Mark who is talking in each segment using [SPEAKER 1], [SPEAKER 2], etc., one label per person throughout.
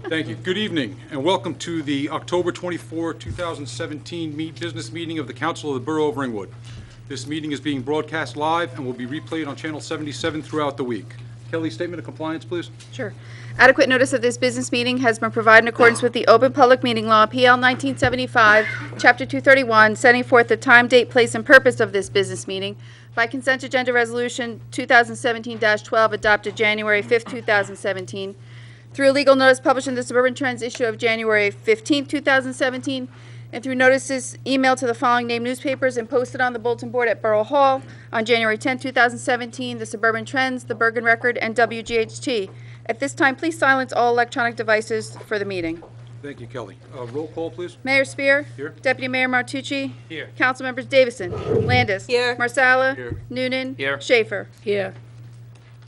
[SPEAKER 1] Thank you. Good evening, and welcome to the October 24, 2017 business meeting of the Council of the Borough of Ringwood. This meeting is being broadcast live and will be replayed on Channel 77 throughout the week. Kelly, statement of compliance, please.
[SPEAKER 2] Sure. Adequate notice of this business meeting has been provided in accordance with the Open Public Meeting Law, PL 1975, Chapter 231, setting forth the time, date, place, and purpose of this business meeting by consent agenda resolution 2017-12 adopted January 5, 2017, through a legal notice published in the Suburban Trends issue of January 15, 2017, and through notices emailed to the following named newspapers and posted on the bulletin board at Borough Hall on January 10, 2017, the Suburban Trends, the Bergen Record, and WGHT. At this time, please silence all electronic devices for the meeting.
[SPEAKER 1] Thank you, Kelly. Roll call, please.
[SPEAKER 2] Mayor Spear.
[SPEAKER 1] Here.
[SPEAKER 2] Deputy Mayor Martucci.
[SPEAKER 1] Here.
[SPEAKER 2] Council members Davison. Landis.
[SPEAKER 3] Here.
[SPEAKER 2] Marsala.
[SPEAKER 1] Here.
[SPEAKER 2] Noonan.
[SPEAKER 1] Here.
[SPEAKER 2] Schaefer.
[SPEAKER 3] Here.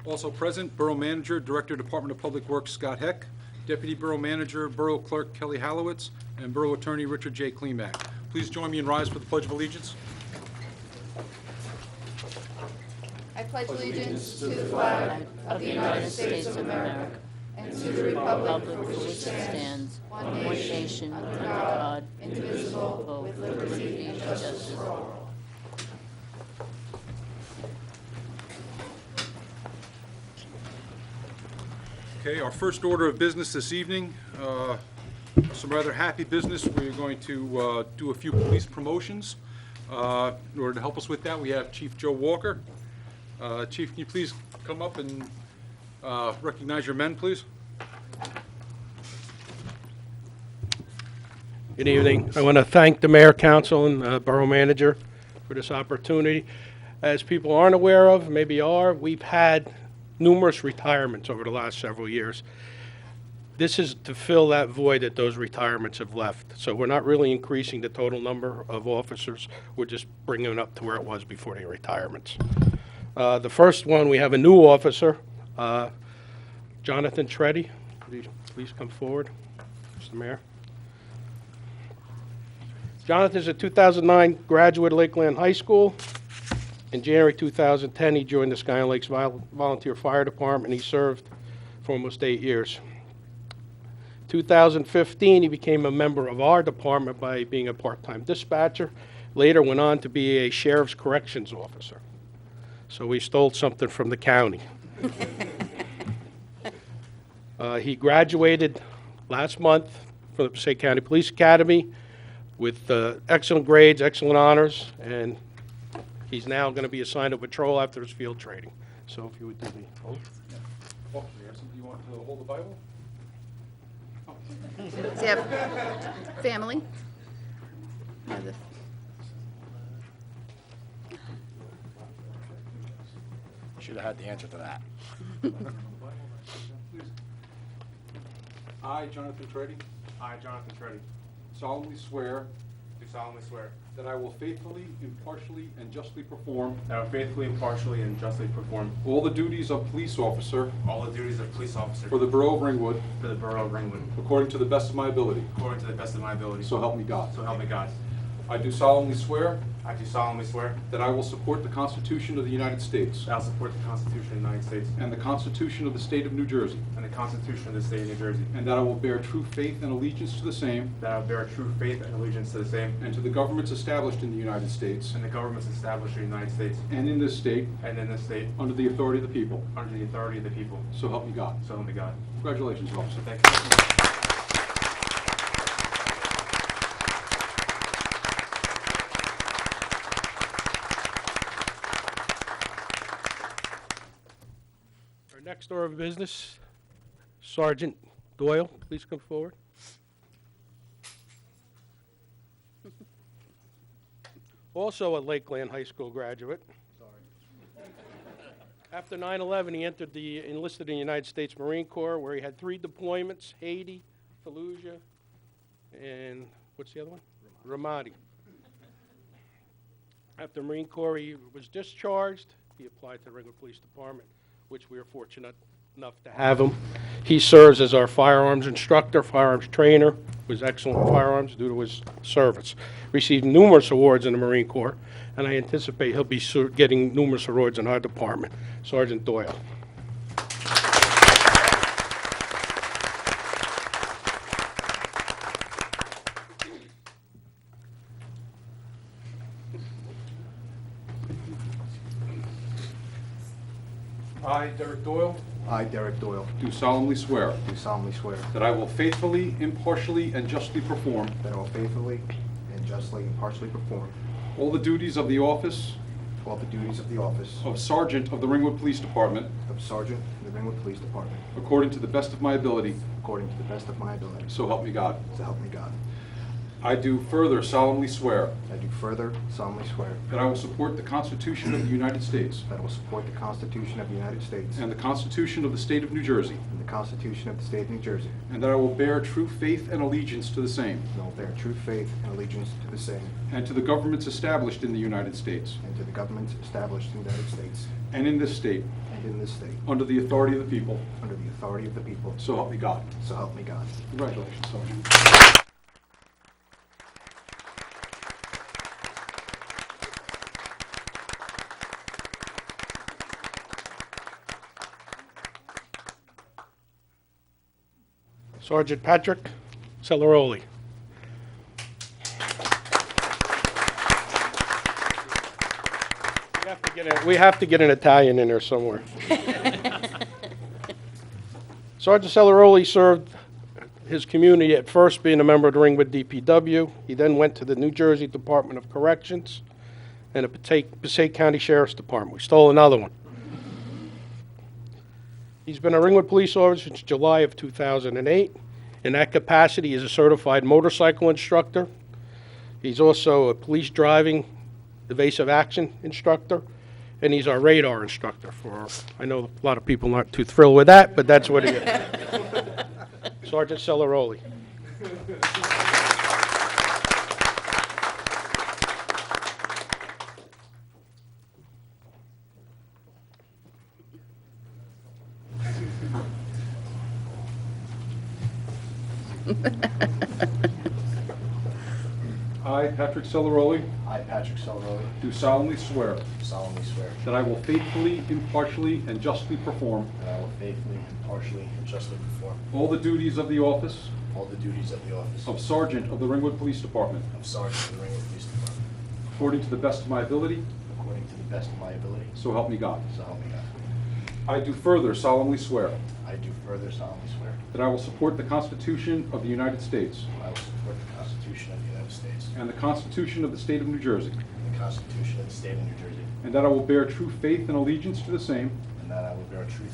[SPEAKER 1] Also present, Borough Manager, Director, Department of Public Works, Scott Heck, Deputy Borough Manager, Borough Clerk, Kelly Halowitz, and Borough Attorney, Richard J. Kleemak. Please join me and rise for the Pledge of Allegiance.
[SPEAKER 2] I pledge allegiance to the flag of the United States of America and to the republic for which it stands, one nation, under God, indivisible, with liberty and justice for all.
[SPEAKER 1] Okay, our first order of business this evening, some rather happy business. We're going to do a few police promotions. In order to help us with that, we have Chief Joe Walker. Chief, can you please come up and recognize your men, please?
[SPEAKER 4] Good evening. I want to thank the Mayor, Council, and Borough Manager for this opportunity. As people aren't aware of, maybe are, we've had numerous retirements over the last several years. This is to fill that void that those retirements have left. So we're not really increasing the total number of officers. We're just bringing it up to where it was before the retirements. The first one, we have a new officer, Jonathan Treddy. Please come forward, Mr. Mayor. Jonathan is a 2009 graduate of Lakeland High School. In January 2010, he joined the Sky and Lakes Volunteer Fire Department. He served for almost 8 years. 2015, he became a member of our department by being a part-time dispatcher. Later went on to be a sheriff's corrections officer. So we stole something from the county. He graduated last month from the Passaic County Police Academy with excellent grades, excellent honors, and he's now going to be assigned to patrol after his field training. So if you would do the oath.
[SPEAKER 1] Oh, you want to hold the Bible?
[SPEAKER 2] Does he have family?
[SPEAKER 5] Should have had the answer to that.
[SPEAKER 1] I, Jonathan Treddy,
[SPEAKER 6] I, Jonathan Treddy,
[SPEAKER 1] solemnly swear
[SPEAKER 6] do solemnly swear
[SPEAKER 1] that I will faithfully, impartially, and justly perform
[SPEAKER 6] that I will faithfully, impartially, and justly perform
[SPEAKER 1] all the duties of police officer
[SPEAKER 6] all the duties of police officer
[SPEAKER 1] for the Borough of Ringwood
[SPEAKER 6] for the Borough of Ringwood,
[SPEAKER 1] according to the best of my ability.
[SPEAKER 6] according to the best of my ability.
[SPEAKER 1] So help me God.
[SPEAKER 6] So help me God.
[SPEAKER 1] I do solemnly swear
[SPEAKER 6] I do solemnly swear
[SPEAKER 1] that I will support the Constitution of the United States
[SPEAKER 6] that I will support the Constitution of the United States
[SPEAKER 1] and the Constitution of the State of New Jersey,
[SPEAKER 6] and the Constitution of the State of New Jersey,
[SPEAKER 1] and that I will bear true faith and allegiance to the same
[SPEAKER 6] that I will bear true faith and allegiance to the same
[SPEAKER 1] and to the governments established in the United States
[SPEAKER 6] and the governments established in the United States
[SPEAKER 1] and in this state
[SPEAKER 6] and in this state
[SPEAKER 1] under the authority of the people.
[SPEAKER 6] under the authority of the people.
[SPEAKER 1] So help me God.
[SPEAKER 6] So help me God.
[SPEAKER 1] Congratulations, officer.
[SPEAKER 6] Thank you.
[SPEAKER 4] Our next order of business, Sergeant Doyle, please come forward. Also a Lakeland High School graduate. After 9/11, he enlisted in the United States Marine Corps, where he had 3 deployments: Haiti, Fallujah, and what's the other one? Ramadi. After Marine Corps, he was discharged. He applied to the Ringwood Police Department, which we are fortunate enough to have him. He serves as our firearms instructor, firearms trainer, was excellent in firearms due to his service. Received numerous awards in the Marine Corps, and I anticipate he'll be getting numerous awards in our department. Sergeant Doyle.
[SPEAKER 1] I, Derek Doyle,
[SPEAKER 5] I, Derek Doyle,
[SPEAKER 1] do solemnly swear
[SPEAKER 5] do solemnly swear
[SPEAKER 1] that I will faithfully, impartially, and justly perform
[SPEAKER 5] that I will faithfully and justly and impartially perform
[SPEAKER 1] all the duties of the office
[SPEAKER 5] all the duties of the office
[SPEAKER 1] of Sergeant of the Ringwood Police Department
[SPEAKER 5] of Sergeant in the Ringwood Police Department
[SPEAKER 1] according to the best of my ability,
[SPEAKER 5] according to the best of my ability.
[SPEAKER 1] so help me God.
[SPEAKER 5] So help me God.
[SPEAKER 1] I do further solemnly swear
[SPEAKER 5] I do further solemnly swear
[SPEAKER 1] that I will support the Constitution of the United States
[SPEAKER 5] that I will support the Constitution of the United States
[SPEAKER 1] and the Constitution of the State of New Jersey,
[SPEAKER 5] and the Constitution of the State of New Jersey,
[SPEAKER 1] and that I will bear true faith and allegiance to the same
[SPEAKER 5] and I will bear true faith and allegiance to the same
[SPEAKER 1] and to the governments established in the United States
[SPEAKER 5] and to the governments established in the United States
[SPEAKER 1] and in this state
[SPEAKER 5] and in this state,
[SPEAKER 1] under the authority of the people,
[SPEAKER 5] under the authority of the people.
[SPEAKER 1] so help me God.
[SPEAKER 5] So help me God.
[SPEAKER 1] Congratulations, Sergeant.
[SPEAKER 4] Sergeant Patrick Celeroli. We have to get an Italian in there somewhere. Sergeant Celeroli served his community at first being a member of the Ringwood DPW. He then went to the New Jersey Department of Corrections and the Passaic County Sheriff's Department. We stole another one. He's been a Ringwood police officer since July of 2008. In that capacity, he is a certified motorcycle instructor. He's also a police driving evasive action instructor, and he's our radar instructor. I know a lot of people aren't too thrilled with that, but that's what he is. Sergeant Celeroli.
[SPEAKER 1] I, Patrick Celeroli,
[SPEAKER 5] I, Patrick Celeroli,
[SPEAKER 1] do solemnly swear
[SPEAKER 5] do solemnly swear
[SPEAKER 1] that I will faithfully, impartially, and justly perform
[SPEAKER 5] that I will faithfully, impartially, and justly perform
[SPEAKER 1] all the duties of the office
[SPEAKER 5] all the duties of the office
[SPEAKER 1] of Sergeant of the Ringwood Police Department
[SPEAKER 5] of Sergeant of the Ringwood Police Department
[SPEAKER 1] according to the best of my ability,
[SPEAKER 5] according to the best of my ability.
[SPEAKER 1] so help me God.
[SPEAKER 5] So help me God.
[SPEAKER 1] I do further solemnly swear
[SPEAKER 5] I do further solemnly swear
[SPEAKER 1] that I will support the Constitution of the United States
[SPEAKER 5] I will support the Constitution of the United States
[SPEAKER 1] and the Constitution of the State of New Jersey,
[SPEAKER 5] and the Constitution of the State of New Jersey,
[SPEAKER 1] and that I will bear true faith and allegiance to the same
[SPEAKER 5] and that I will bear true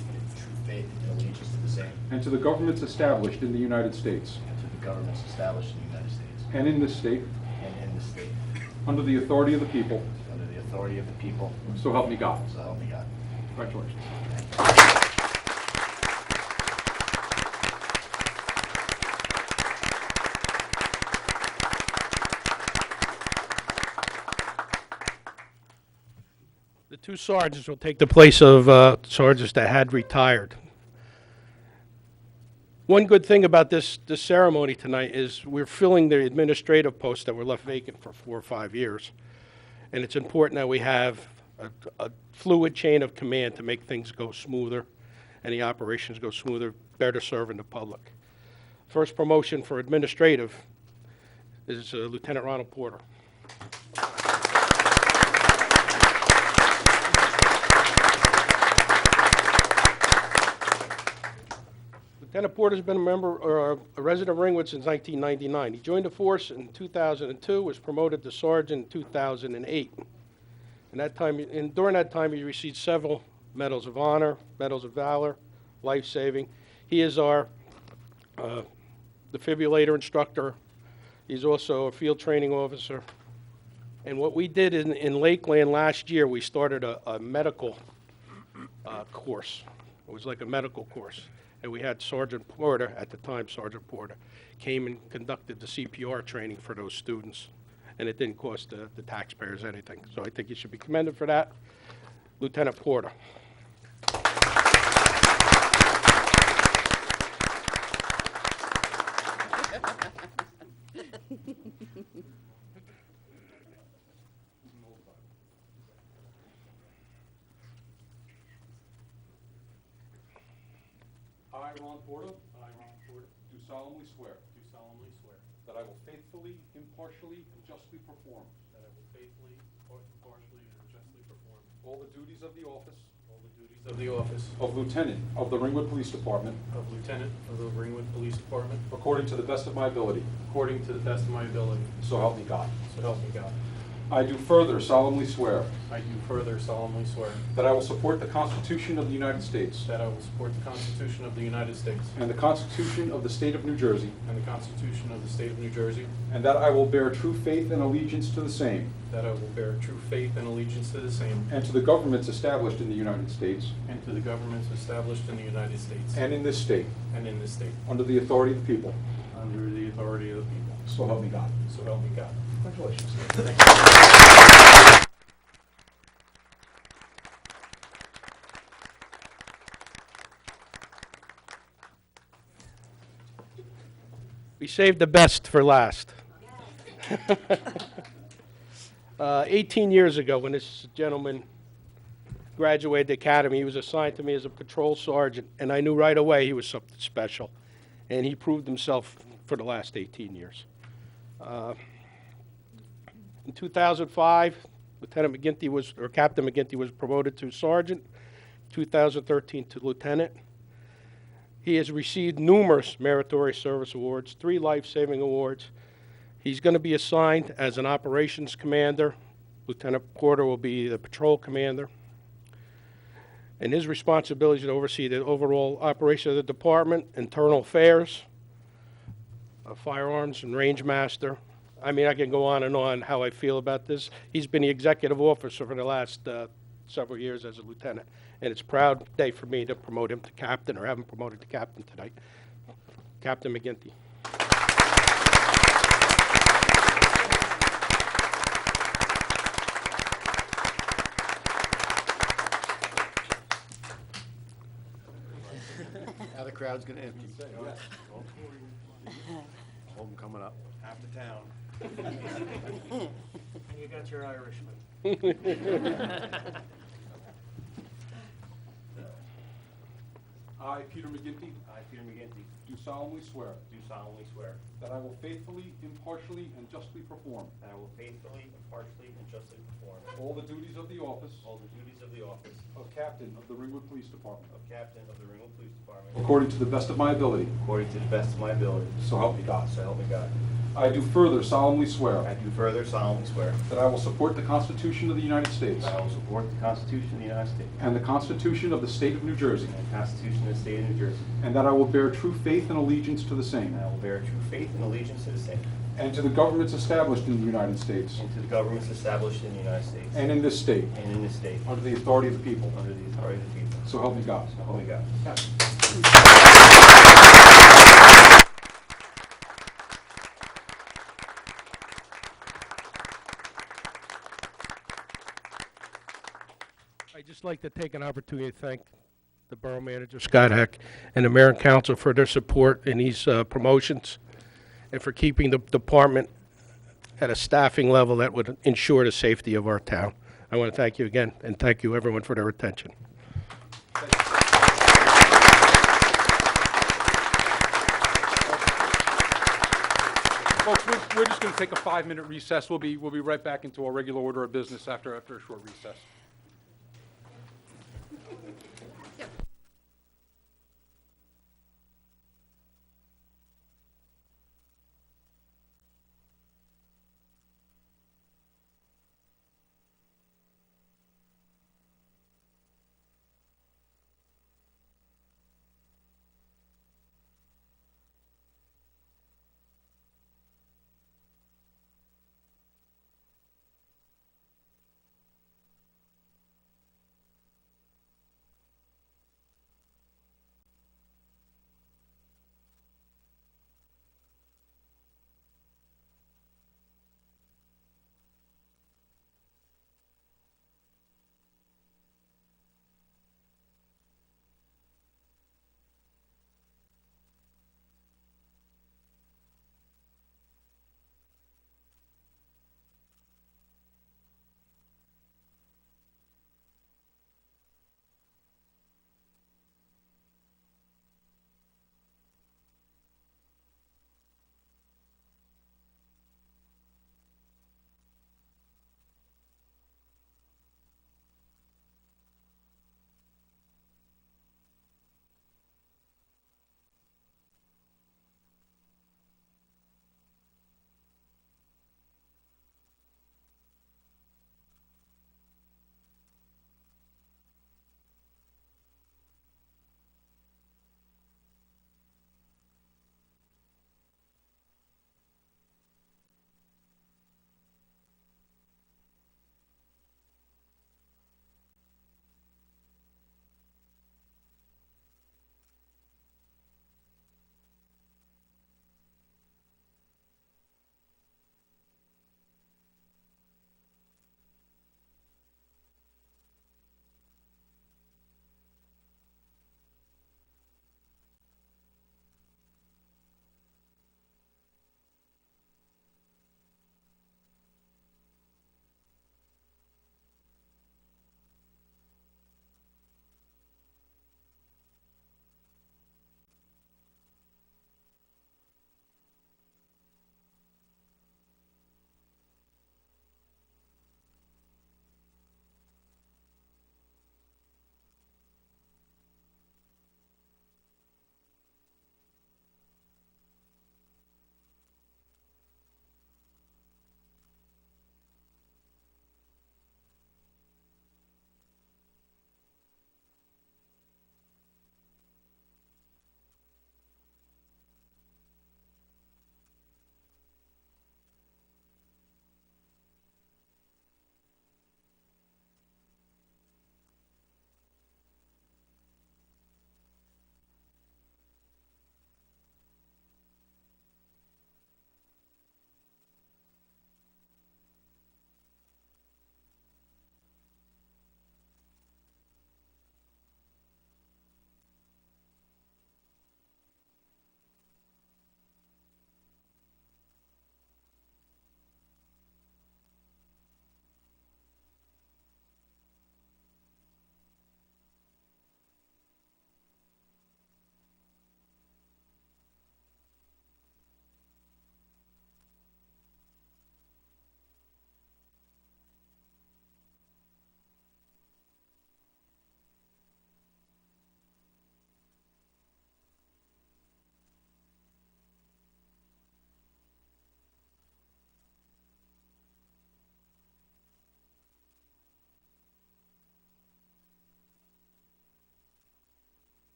[SPEAKER 5] faith and allegiance to the same
[SPEAKER 1] and to the governments established in the United States
[SPEAKER 5] and to the governments established in the United States
[SPEAKER 1] and in this state
[SPEAKER 5] and in this state,
[SPEAKER 1] under the authority of the people,
[SPEAKER 5] under the authority of the people.
[SPEAKER 1] so help me God.
[SPEAKER 5] So help me God.
[SPEAKER 1] Congratulations.
[SPEAKER 4] The two sergeants will take the place of sergeants that had retired. One good thing about this ceremony tonight is we're filling the administrative posts that were left vacant for 4 or 5 years. And it's important that we have a fluid chain of command to make things go smoother and the operations go smoother, better serving the public. First promotion for administrative is Lieutenant Ronald Porter. Lieutenant Porter's been a member or a resident of Ringwood since 1999. He joined the force in 2002, was promoted to sergeant in 2008. During that time, he received several medals of honor, medals of valor, life-saving. He is our defibrillator instructor. He's also a field training officer. And what we did in Lakeland last year, we started a medical course. It was like a medical course. And we had Sergeant Porter, at the time Sergeant Porter, came and conducted the CPR training for those students. And it didn't cost the taxpayers anything. So I think you should be commended for that. Lieutenant Porter.
[SPEAKER 1] I, Ron Porter,
[SPEAKER 3] I, Ron Porter,
[SPEAKER 1] do solemnly swear
[SPEAKER 3] do solemnly swear
[SPEAKER 1] that I will faithfully, impartially, and justly perform
[SPEAKER 3] that I will faithfully, impartially, and justly perform
[SPEAKER 1] all the duties of the office
[SPEAKER 3] all the duties of the office
[SPEAKER 1] of Lieutenant of the Ringwood Police Department
[SPEAKER 3] of Lieutenant of the Ringwood Police Department
[SPEAKER 1] according to the best of my ability.
[SPEAKER 3] according to the best of my ability.
[SPEAKER 1] So help me God.
[SPEAKER 3] So help me God.
[SPEAKER 1] I do further solemnly swear
[SPEAKER 3] I do further solemnly swear
[SPEAKER 1] that I will support the Constitution of the United States
[SPEAKER 3] that I will support the Constitution of the United States
[SPEAKER 1] and the Constitution of the State of New Jersey,
[SPEAKER 3] and the Constitution of the State of New Jersey,
[SPEAKER 1] and that I will bear true faith and allegiance to the same
[SPEAKER 3] that I will bear true faith and allegiance to the same
[SPEAKER 1] and to the governments established in the United States
[SPEAKER 3] and to the governments established in the United States
[SPEAKER 1] and in this state
[SPEAKER 3] and in this state,
[SPEAKER 1] under the authority of the people.
[SPEAKER 3] under the authority of the people.
[SPEAKER 1] So help me God.
[SPEAKER 3] So help me God.
[SPEAKER 1] Congratulations.
[SPEAKER 3] Thank you.
[SPEAKER 4] We saved the best for last. 18 years ago, when this gentleman graduated the academy, he was assigned to me as a patrol sergeant, and I knew right away he was something special. And he proved himself for the last 18 years. In 2005, Captain McGinty was promoted to sergeant. 2013 to lieutenant. He has received numerous meritorious service awards, 3 life-saving awards. He's going to be assigned as an operations commander. Lieutenant Porter will be the patrol commander. And his responsibility is to oversee the overall operation of the department, internal affairs, firearms and range master. I mean, I can go on how I feel about this. He's been the executive officer for the last several years as a lieutenant. And it's a proud day for me to promote him to captain, or have him promoted to captain tonight. Captain McGinty.
[SPEAKER 5] Now the crowd's gonna empty. Hold them coming up. Half the town.
[SPEAKER 3] And you got your Irishman.
[SPEAKER 1] I, Peter McGinty,
[SPEAKER 5] I, Peter McGinty,
[SPEAKER 1] do solemnly swear
[SPEAKER 5] do solemnly swear
[SPEAKER 1] that I will faithfully, impartially, and justly perform
[SPEAKER 5] that I will faithfully, impartially, and justly perform
[SPEAKER 1] all the duties of the office
[SPEAKER 5] all the duties of the office
[SPEAKER 1] of Captain of the Ringwood Police Department
[SPEAKER 5] of Captain of the Ringwood Police Department
[SPEAKER 1] according to the best of my ability.
[SPEAKER 5] according to the best of my ability.
[SPEAKER 1] So help me God.
[SPEAKER 5] So help me God.
[SPEAKER 1] I do further solemnly swear
[SPEAKER 5] I do further solemnly swear
[SPEAKER 1] that I will support the Constitution of the United States
[SPEAKER 5] that I will support the Constitution of the United States
[SPEAKER 1] and the Constitution of the State of New Jersey,
[SPEAKER 5] and the Constitution of the State of New Jersey,
[SPEAKER 1] and that I will bear true faith and allegiance to the same
[SPEAKER 5] and I will bear true faith and allegiance to the same
[SPEAKER 1] and to the governments established in the United States
[SPEAKER 5] and to the governments established in the United States
[SPEAKER 1] and in this state
[SPEAKER 5] and in this state
[SPEAKER 1] under the authority of the people.
[SPEAKER 5] under the authority of the people.
[SPEAKER 1] So help me God.
[SPEAKER 5] So help me God.
[SPEAKER 4] I'd just like to take an opportunity to thank the Borough Manager, Scott Heck, and the Mayor and Council for their support in these promotions and for keeping the department at a staffing level that would ensure the safety of our town. I want to thank you again, and thank you everyone for their attention.
[SPEAKER 1] Folks, we're just going to take a 5-minute recess. We'll be right back into our regular order of business after a short recess.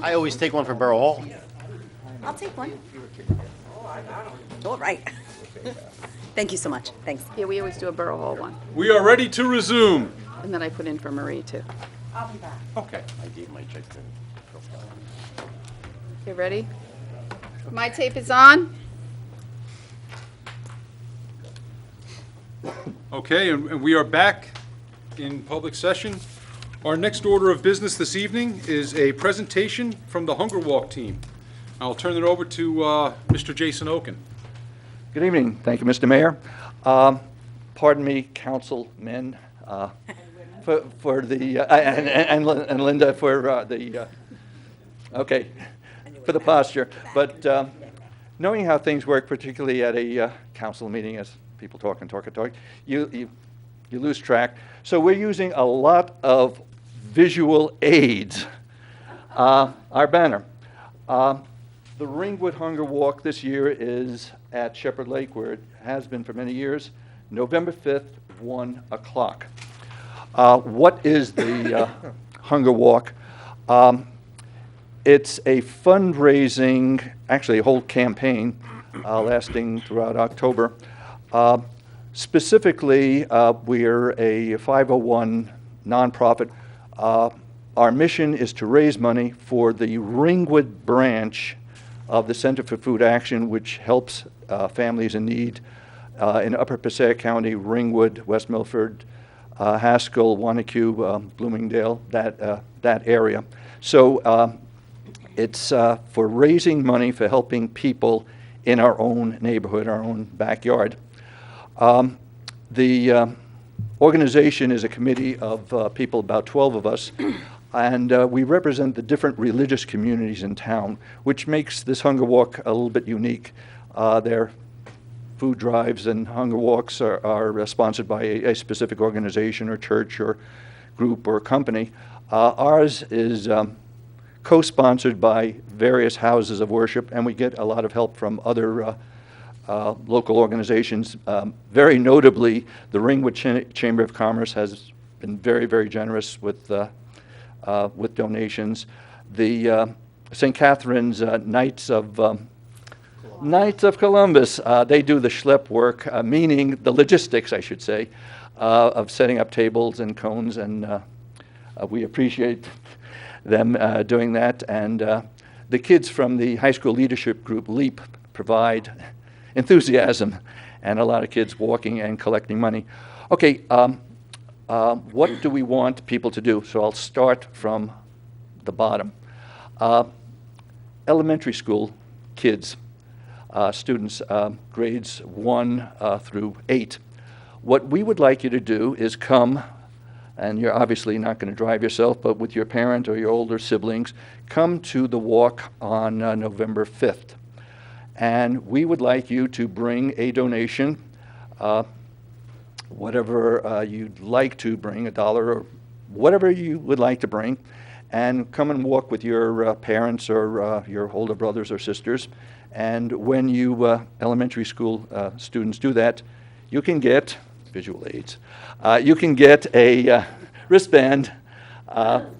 [SPEAKER 5] I always take one for Borough Hall.
[SPEAKER 7] I'll take one. All right. Thank you so much. Thanks.
[SPEAKER 2] Yeah, we always do a Borough Hall one.
[SPEAKER 1] We are ready to resume.
[SPEAKER 2] And then I put in for Marie, too.
[SPEAKER 1] Okay.
[SPEAKER 5] I gave my check to.
[SPEAKER 2] You ready? My tape is on.
[SPEAKER 1] Okay, and we are back in public session. Our next order of business this evening is a presentation from the Hunger Walk team. I'll turn it over to Mr. Jason Oken.
[SPEAKER 8] Good evening. Thank you, Mr. Mayor. Pardon me, councilmen, for the, and Linda for the, okay, for the posture. But knowing how things work, particularly at a council meeting, as people talk and talk and talk, you lose track. So we're using a lot of visual aids. Our banner. The Ringwood Hunger Walk this year is at Shepherd Lake, where it has been for many years, November 5th, 1 o'clock. What is the Hunger Walk? It's a fundraising, actually a whole campaign lasting throughout October. Specifically, we're a 501 nonprofit. Our mission is to raise money for the Ringwood branch of the Center for Food Action, which helps families in need in Upper Passaic County, Ringwood, West Milford, Haskell, Wanacue, Bloomingdale, that area. So it's for raising money for helping people in our own neighborhood, our own backyard. The organization is a committee of people, about 12 of us, and we represent the different religious communities in town, which makes this Hunger Walk a little bit unique. Their food drives and hunger walks are sponsored by a specific organization or church or group or company. Ours is co-sponsored by various houses of worship, and we get a lot of help from other local organizations. Very notably, the Ringwood Chamber of Commerce has been very, very generous with donations. The St. Catherine's Knights of Columbus, they do the schlep work, meaning the logistics, I should say, of setting up tables and cones, and we appreciate them doing that. And the kids from the high school leadership group, LEAP, provide enthusiasm, and a lot of kids walking and collecting money. Okay, what do we want people to do? So I'll start from the bottom. Elementary school kids, students, grades 1 through 8. What we would like you to do is come, and you're obviously not going to drive yourself, but with your parent or your older siblings, come to the walk on November 5th. And we would like you to bring a donation, whatever you'd like to bring, $1 or whatever you would like to bring, and come and walk with your parents or your older brothers or sisters. And when you elementary school students do that, you can get visual aids. You can get a wristband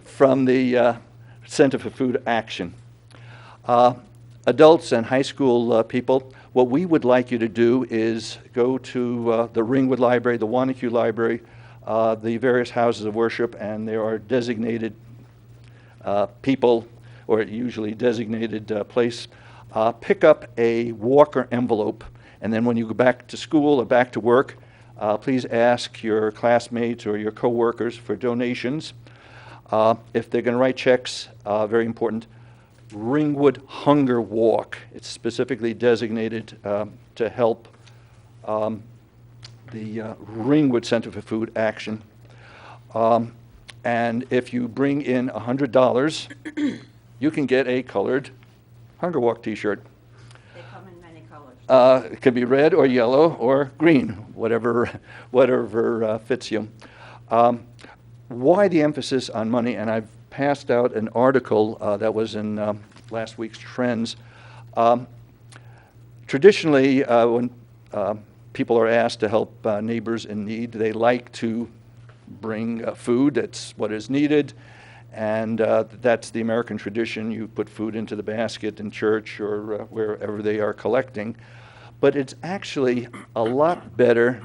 [SPEAKER 8] from the Center for Food Action. Adults and high school people, what we would like you to do is go to the Ringwood Library, the Wanacue Library, the various houses of worship, and there are designated people, or usually designated place. Pick up a Walker envelope, and then when you go back to school or back to work, please ask your classmates or your coworkers for donations. If they're going to write checks, very important, Ringwood Hunger Walk. It's specifically designated to help the Ringwood Center for Food Action. And if you bring in $100, you can get a colored Hunger Walk t-shirt.
[SPEAKER 7] They come in many colors.
[SPEAKER 8] It could be red or yellow or green, whatever fits you. Why the emphasis on money? And I've passed out an article that was in last week's Trends. Traditionally, when people are asked to help neighbors in need, they like to bring food. That's what is needed. And that's the American tradition. You put food into the basket in church or wherever they are collecting. But it's actually a lot better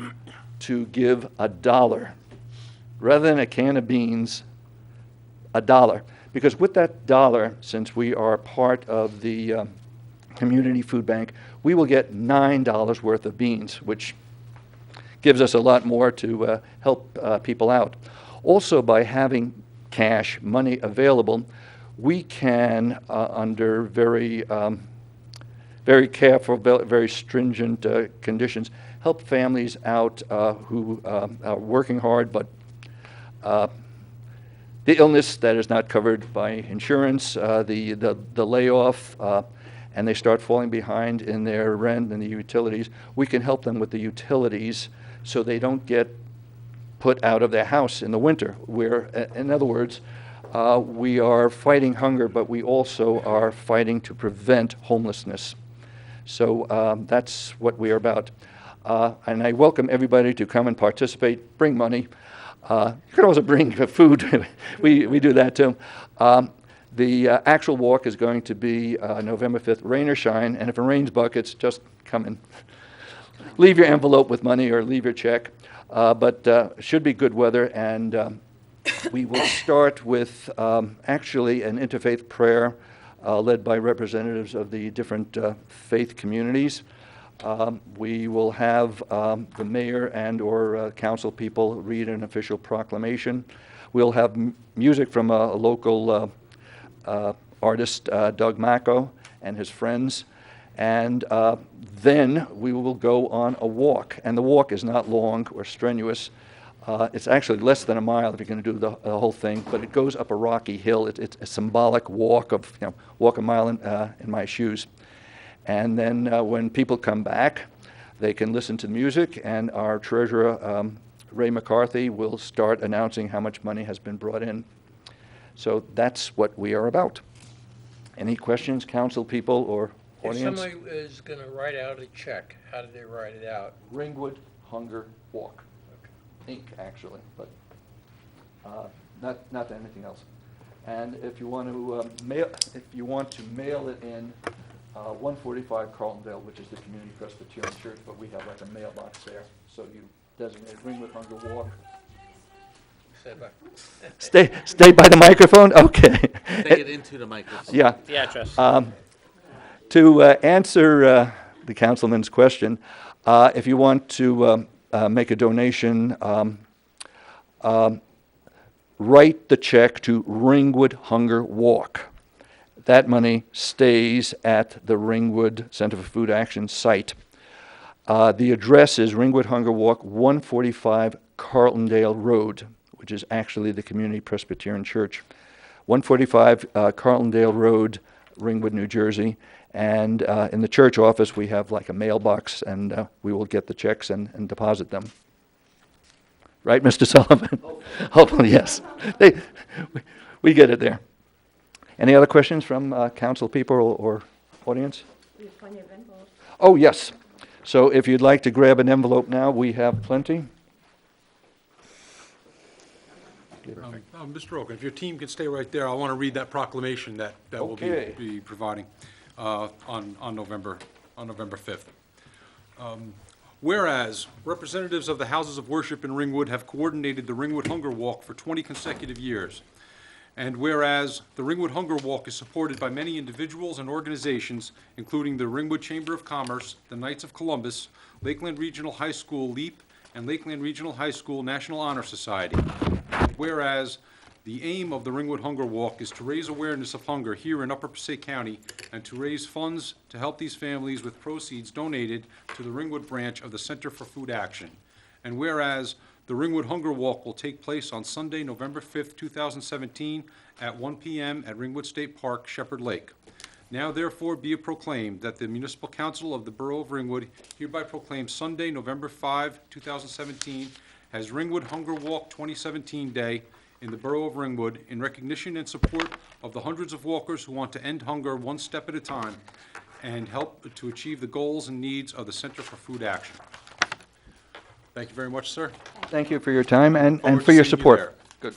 [SPEAKER 8] to give $1 rather than a can of beans, $1. Because with that $1, since we are part of the community food bank, we will get $9 worth of beans, which gives us a lot more to help people out. Also, by having cash, money available, we can, under very careful, very stringent conditions, help families out who are working hard, but the illness that is not covered by insurance, the layoff, and they start falling behind in their rent and the utilities, we can help them with the utilities so they don't get put out of their house in the winter. In other words, we are fighting hunger, but we also are fighting to prevent homelessness. So that's what we are about. And I welcome everybody to come and participate, bring money. You can also bring food. we do that too. The actual walk is going to be November 5th, rain or shine, and if it rains buckets, just come and leave your envelope with money or leave your check. But it should be good weather, and we will start with actually an interfaith prayer led by representatives of the different faith communities. We will have the mayor and or council people read an official proclamation. We'll have music from a local artist, Doug Macco, and his friends. And then we will go on a walk. And the walk is not long or strenuous. It's actually less than a mile if you're going to do the whole thing, but it goes up a rocky hill. It's a symbolic walk of, walk a mile in my shoes. And then when people come back, they can listen to the music, and our treasurer, Ray McCarthy, will start announcing how much money has been brought in. So that's what we are about. Any questions, council people or
[SPEAKER 4] If
[SPEAKER 8] audience?
[SPEAKER 4] somebody is going to write out a check, how do they write it out?
[SPEAKER 8] Ringwood Hunger Walk. Inc., actually, but not anything else. And if you want to mail it in 145 Carltonville, which is the Community Presbyterian Church, but we have like a mailbox there, so you designate Ringwood Hunger Walk. Stay by the microphone. Okay.
[SPEAKER 9] Take it into the microphone.
[SPEAKER 8] Yeah.
[SPEAKER 3] The address.
[SPEAKER 8] To answer the councilman's question, if you want to make a donation, write the check to Ringwood Hunger Walk. That money stays at the Ringwood Center for Food Action site. The address is Ringwood Hunger Walk, 145 Carltondale Road, which is actually the Community Presbyterian Church. 145 Carltondale Road, Ringwood, New Jersey. And in the church office, we have like a mailbox, and we will get the checks and deposit them. Right, Mr. Sullivan? Hopefully, yes. We get it there. Any other questions from council people or audience?
[SPEAKER 2] We have plenty of envelopes.
[SPEAKER 8] Oh, yes. So if you'd like to grab an envelope now, we have plenty.
[SPEAKER 1] Mr. Oaken, if your team can stay right there, I want to read that proclamation that we'll
[SPEAKER 8] Okay.
[SPEAKER 1] be providing on November 5th. Whereas representatives of the houses of worship in Ringwood have coordinated the Ringwood Hunger Walk for 20 consecutive years. And whereas the Ringwood Hunger Walk is supported by many individuals and organizations, including the Ringwood Chamber of Commerce, the Knights of Columbus, Lakeland Regional High School LEAP, and Lakeland Regional High School National Honor Society. Whereas the aim of the Ringwood Hunger Walk is to raise awareness of hunger here in Upper Passaic County and to raise funds to help these families with proceeds donated to the Ringwood branch of the Center for Food Action. And whereas the Ringwood Hunger Walk will take place on Sunday, November 5th, 2017 at 1 p.m. at Ringwood State Park, Shepherd Lake. Now therefore be it proclaimed that the Municipal Council of the Borough of Ringwood hereby proclaims Sunday, November 5, 2017 as Ringwood Hunger Walk 2017 Day in the Borough of Ringwood in recognition and support of the hundreds of walkers who want to end hunger one step at a time and help to achieve the goals and needs of the Center for Food Action. Thank you very much, sir.
[SPEAKER 8] Thank you for your time and
[SPEAKER 1] Forward
[SPEAKER 8] for
[SPEAKER 1] to
[SPEAKER 8] your
[SPEAKER 1] seeing you
[SPEAKER 8] support.
[SPEAKER 1] there.
[SPEAKER 8] Good.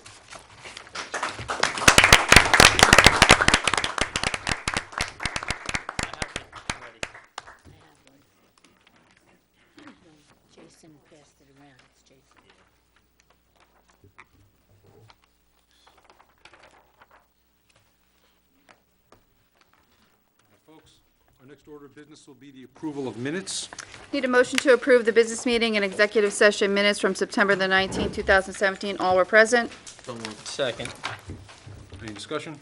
[SPEAKER 1] Our next order of business will be the approval of minutes.
[SPEAKER 2] Need a motion to approve the business meeting and executive session minutes from September the 19th, 2017. All were present.
[SPEAKER 9] So moved.
[SPEAKER 4] Second.
[SPEAKER 1] Any discussion?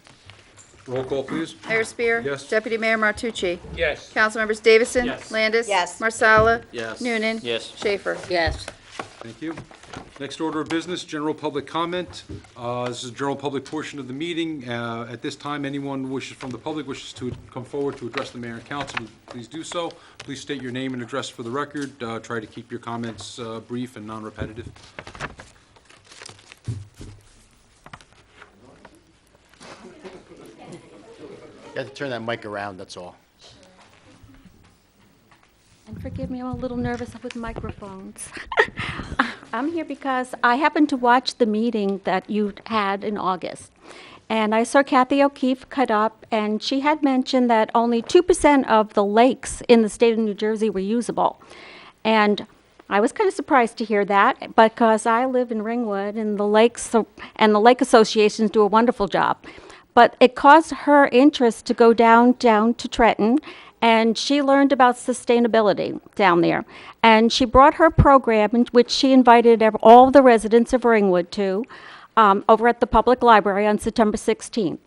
[SPEAKER 1] Roll call, please.
[SPEAKER 2] Mayor Spear.
[SPEAKER 1] Yes.
[SPEAKER 2] Deputy Mayor Martucci.
[SPEAKER 4] Yes.
[SPEAKER 2] Councilmembers Davison.
[SPEAKER 3] Yes.
[SPEAKER 2] Landis.
[SPEAKER 7] Yes.
[SPEAKER 2] Marsala.
[SPEAKER 9] Yes.
[SPEAKER 2] Noonan.
[SPEAKER 9] Yes.
[SPEAKER 2] Schaefer.
[SPEAKER 7] Yes.
[SPEAKER 1] Thank you. Next order of business, general public comment. This is the general public portion of the meeting. At this time, anyone from the public wishes to come forward to address the mayor and council, please do so. Please state your name and address for the record. Try to keep your comments brief and non-repetitive.
[SPEAKER 5] You have to turn that mic around, that's all.
[SPEAKER 10] And forgive me, I'm a little nervous with microphones. I'm here because I happened to watch the meeting that you had in August. And I saw Kathy O'Keefe cut up, and she had mentioned that only 2% of the lakes in the state of New Jersey were usable. And I was kind of surprised to hear that because I live in Ringwood, and the lakes and the lake associations do a wonderful job. But it caused her interest to go down to Trenton, and she learned about sustainability down there. And she brought her program, in which she invited all the residents of Ringwood to, over at the public library on September 16th.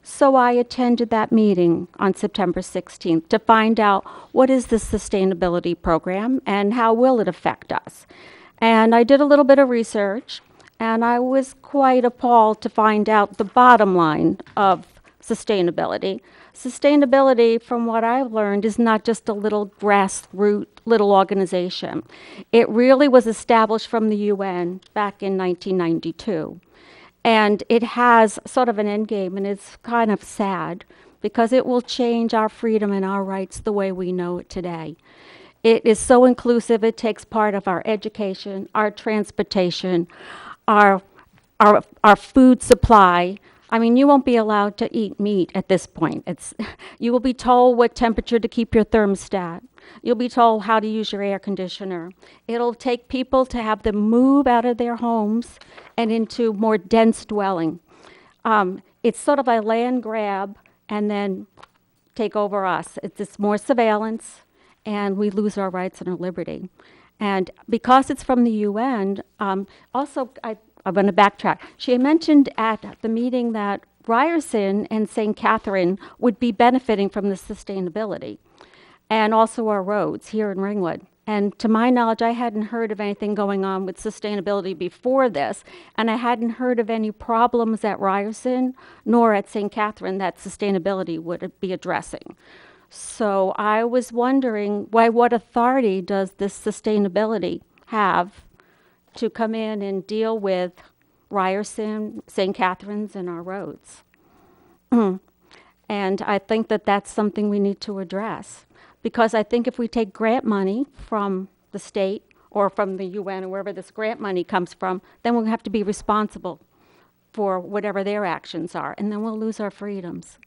[SPEAKER 10] So I attended that meeting on September 16th to find out what is the sustainability program and how will it affect us. And I did a little bit of research, and I was quite appalled to find out the bottom line of sustainability. Sustainability, from what I've learned, is not just a little grassroots little organization. It really was established from the UN back in 1992. And it has sort of an end game, and it's kind of sad because it will change our freedom and our rights the way we know it today. It is so inclusive, it takes part of our education, our transportation, our food supply. I mean, you won't be allowed to eat meat at this point. You will be told what temperature to keep your thermostat. You'll be told how to use your air conditioner. It'll take people to have them move out of their homes and into more dense dwelling. It's sort of a land grab and then take over us. It's more surveillance, and we lose our rights and our liberty. And because it's from the UN, also, I'm going to backtrack. She had mentioned at the meeting that Ryerson and St. Catherine would be benefiting from the sustainability, and also our roads here in Ringwood. And to my knowledge, I hadn't heard of anything going on with sustainability before this, and I hadn't heard of any problems at Ryerson nor at St. Catherine that sustainability would be addressing. So I was wondering, what authority does this sustainability have to come in and deal with Ryerson, St. Catherine's, and our roads? And I think that that's something we need to address. Because I think if we take grant money from the state or from the UN or wherever this grant money comes from, then we'll have to be responsible for whatever their actions are, and then we'll lose our freedoms.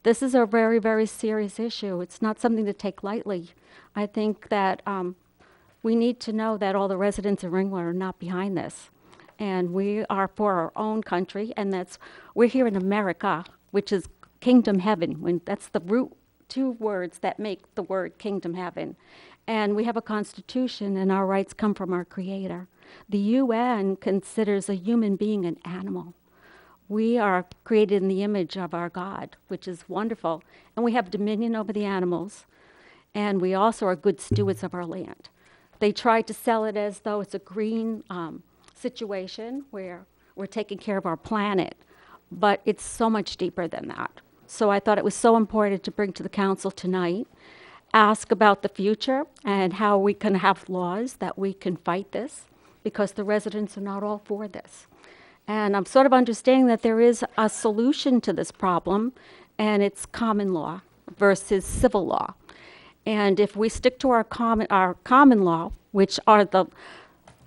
[SPEAKER 10] This is a very, very serious issue. It's not something to take lightly. I think that we need to know that all the residents of Ringwood are not behind this. And we are for our own country, and we're here in America, which is kingdom heaven. That's the root two words that make the word kingdom heaven. And we have a constitution, and our rights come from our Creator. The UN considers a human being an animal. We are created in the image of our God, which is wonderful. And we have dominion over the animals. And we also are good stewards of our land. They tried to sell it as though it's a green situation where we're taking care of our planet. But it's so much deeper than that. So I thought it was so important to bring to the council tonight, ask about the future and how we can have laws that we can fight this, because the residents are not all for this. And I'm sort of understanding that there is a solution to this problem, and it's common law versus civil law. And if we stick to our common law, which are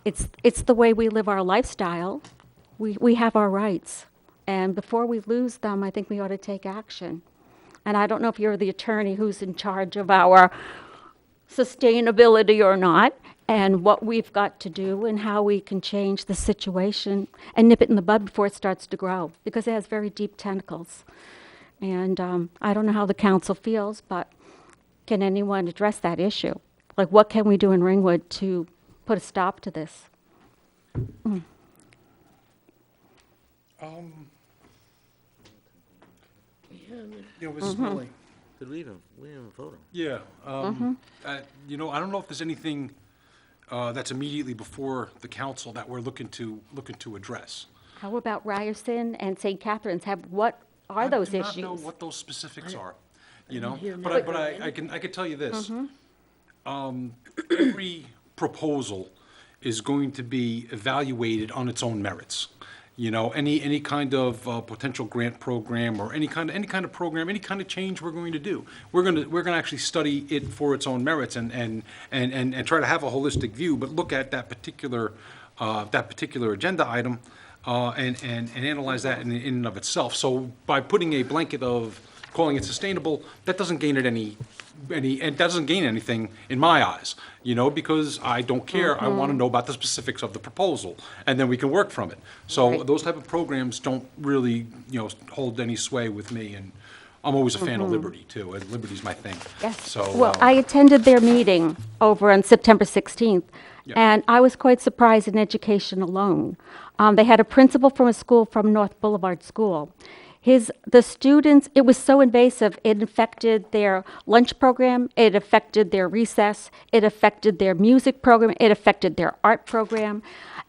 [SPEAKER 10] it's the way we live our lifestyle, we have our rights. And before we lose them, I think we ought to take action. And I don't know if you're the attorney who's in charge of our sustainability or not, and what we've got to do and how we can change the situation and nip it in the bud before it starts to grow, because it has very deep tentacles. And I don't know how the council feels, but can anyone address that issue? Like, what can we do in Ringwood to put a stop to this?
[SPEAKER 1] Mrs. Millie.
[SPEAKER 9] Did we didn't vote on?
[SPEAKER 1] Yeah, I don't know if there's anything that's immediately before the council that we're looking to address.
[SPEAKER 10] How about Ryerson and St. Catharines? What are those
[SPEAKER 1] I
[SPEAKER 10] issues?
[SPEAKER 1] do not know what those specifics are, but I can tell you this. Every proposal is going to be evaluated on its own merits. Any kind of potential grant program or any kind of program, any kind of change we're going to do, we're gonna actually study it for its own merits and try to have a holistic view, but look at that particular agenda item and analyze that in and of itself. So by putting a blanket of calling it sustainable, that doesn't gain it it doesn't gain anything in my eyes, because I don't care. I want to know about the specifics of the proposal, and then we can work from it. So
[SPEAKER 10] Right.
[SPEAKER 1] those type of programs don't really, hold any sway with me, and I'm always a fan of liberty, too, and liberty's my thing.
[SPEAKER 10] Yes.
[SPEAKER 1] So,
[SPEAKER 10] Well, I attended their meeting over on September 16th,
[SPEAKER 1] Yeah.
[SPEAKER 10] and I was quite surprised in education alone. They had a principal from a school from North Boulevard School. The students, it was so invasive, it affected their lunch program, it affected their recess, it affected their music program, it affected their art program.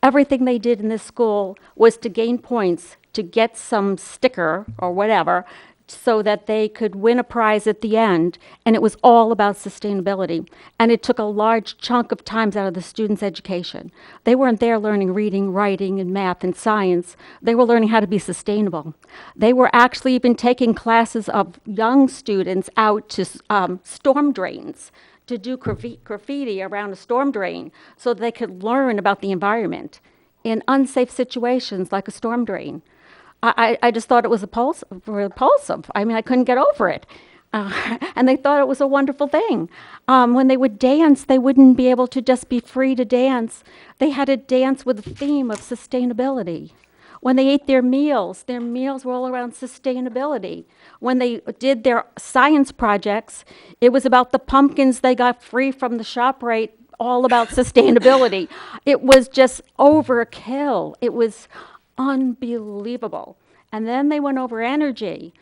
[SPEAKER 10] Everything they did in this school was to gain points, to get some sticker or whatever, so that they could win a prize at the end, and it was all about sustainability. And it took a large chunk of times out of the students' education. They weren't there learning reading, writing, and math and science. They were learning how to be sustainable. They were actually even taking classes of young students out to storm drains to do graffiti around a storm drain so they could learn about the environment in unsafe situations like a storm drain. I just thought it was repulsive. I mean, I couldn't get over it. And they thought it was a wonderful thing. When they would dance, they wouldn't be able to just be free to dance. They had to dance with the theme of sustainability. When they ate their meals were all around sustainability. When they did their science projects, it was about the pumpkins they got free from the ShopRite, all about sustainability. It was just overkill. It was unbelievable. And then they went over energy.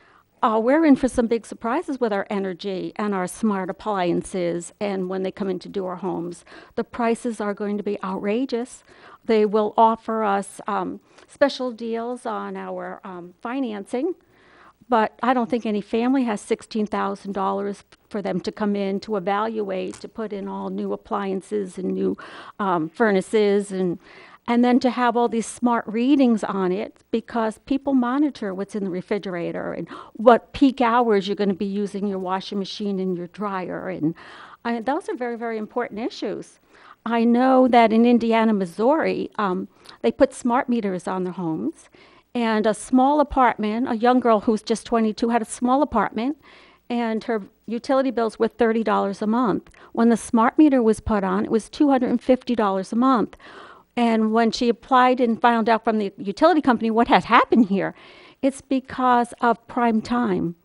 [SPEAKER 10] We're in for some big surprises with our energy and our smart appliances. And when they come in to do our homes, the prices are going to be outrageous. They will offer us special deals on our financing. But I don't think any family has $16,000 for them to come in to evaluate, to put in all new appliances and new furnaces and then to have all these smart readings on it, because people monitor what's in the refrigerator and what peak hours you're going to be using your washing machine and your dryer. And those are very, very important issues. I know that in Indiana, Missouri, they put smart meters on their homes. And a small apartment, a young girl who's just 22 had a small apartment, and her utility bills were $30 a month. When the smart meter was put on, it was $250 a month. And when she applied and found out from the utility company what had happened here, it's because of prime time.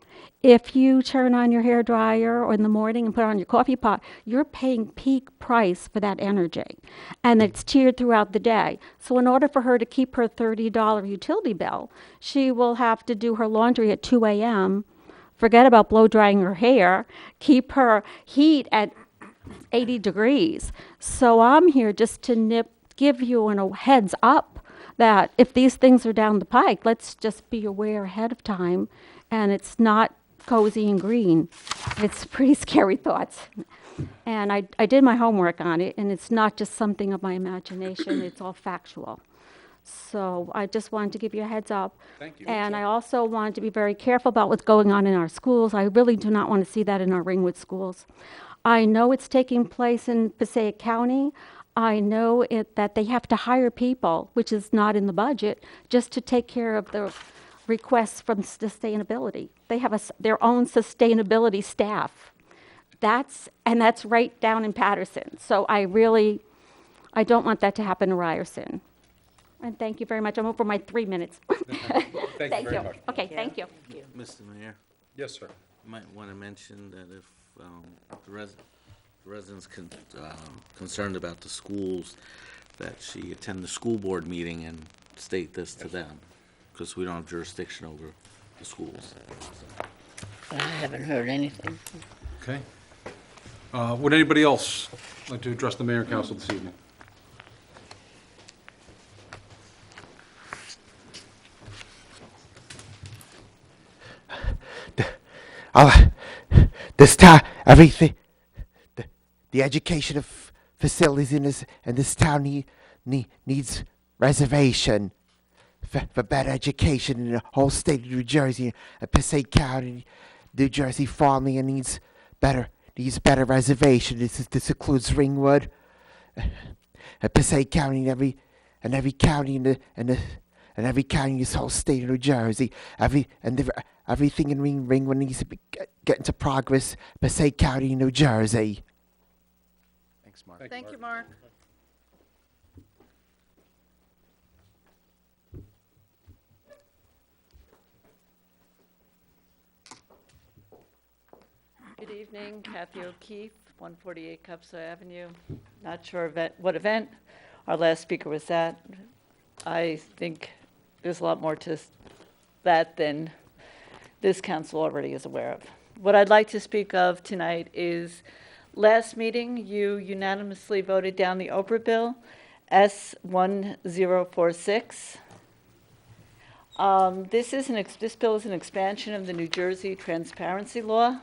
[SPEAKER 10] If you turn on your hair dryer or in the morning and put on your coffee pot, you're paying peak price for that energy. And it's tiered throughout the day. So in order for her to keep her $30 utility bill, she will have to do her laundry at 2 a.m., forget about blow drying her hair, keep her heat at 80 degrees. So I'm here just to give you a heads up that if these things are down the pike, let's just be aware ahead of time. And it's not cozy and green. It's pretty scary thoughts. And I did my homework on it, and it's not just something of my imagination, it's all factual. So I just wanted to give you a heads up.
[SPEAKER 1] Thank you.
[SPEAKER 10] And I also wanted to be very careful about what's going on in our schools. I really do not want to see that in our Ringwood schools. I know it's taking place in Passaic County. I know that they have to hire people, which is not in the budget, just to take care of the requests from sustainability. They have their own sustainability staff. That's right down in Patterson. So I don't want that to happen in Ryerson. And thank you very much. I'm over my 3 minutes.
[SPEAKER 1] Thank you very much.
[SPEAKER 10] Okay, thank you.
[SPEAKER 9] Mr. Mayor,
[SPEAKER 1] Yes, sir.
[SPEAKER 9] Might want to mention that if the residents concerned about the schools, that she attend the school board meeting and state this to them, because we don't have jurisdiction over the schools.
[SPEAKER 11] I haven't heard anything.
[SPEAKER 1] Okay. Would anybody else like to address the mayor and council this evening?
[SPEAKER 12] This town, everything, the education of facilities in this town needs reservation for better education in the whole state of New Jersey and Passaic County, New Jersey farmland needs better reservation. This includes Ringwood, Passaic County, and every county in every county in this whole state of New Jersey. Everything in Ringwood needs to get into progress. Passaic County, New Jersey.
[SPEAKER 8] Thanks, Mark.
[SPEAKER 2] Thank you, Mark.
[SPEAKER 13] Good evening, Kathy O'Keefe, 148 Cupso Avenue. Not sure what event our last speaker was at. I think there's a lot more to that than this council already is aware of. What I'd like to speak of tonight is last meeting, you unanimously voted down the Oprah bill, S1046. This bill is an expansion of the New Jersey transparency law,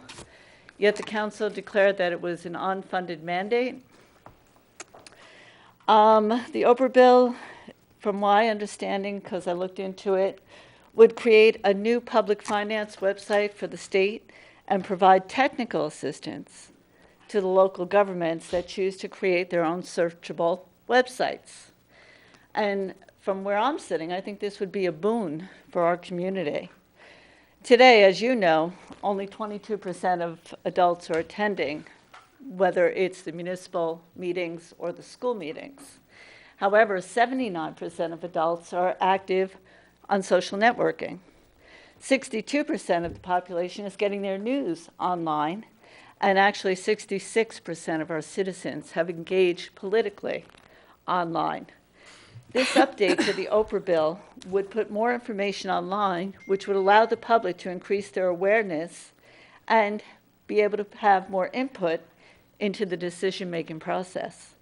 [SPEAKER 13] yet the council declared that it was an unfunded mandate. The Oprah bill, from my understanding, because I looked into it, would create a new public finance website for the state and provide technical assistance to the local governments that choose to create their own searchable websites. And from where I'm sitting, I think this would be a boon for our community. Today, as you know, only 22% of adults are attending, whether it's the municipal meetings or the school meetings. However, 79% of adults are active on social networking. 62% of the population is getting their news online, and actually 66% of our citizens have engaged politically online. This update to the Oprah bill would put more information online, which would allow the public to increase their awareness and be able to have more input into the decision-making process.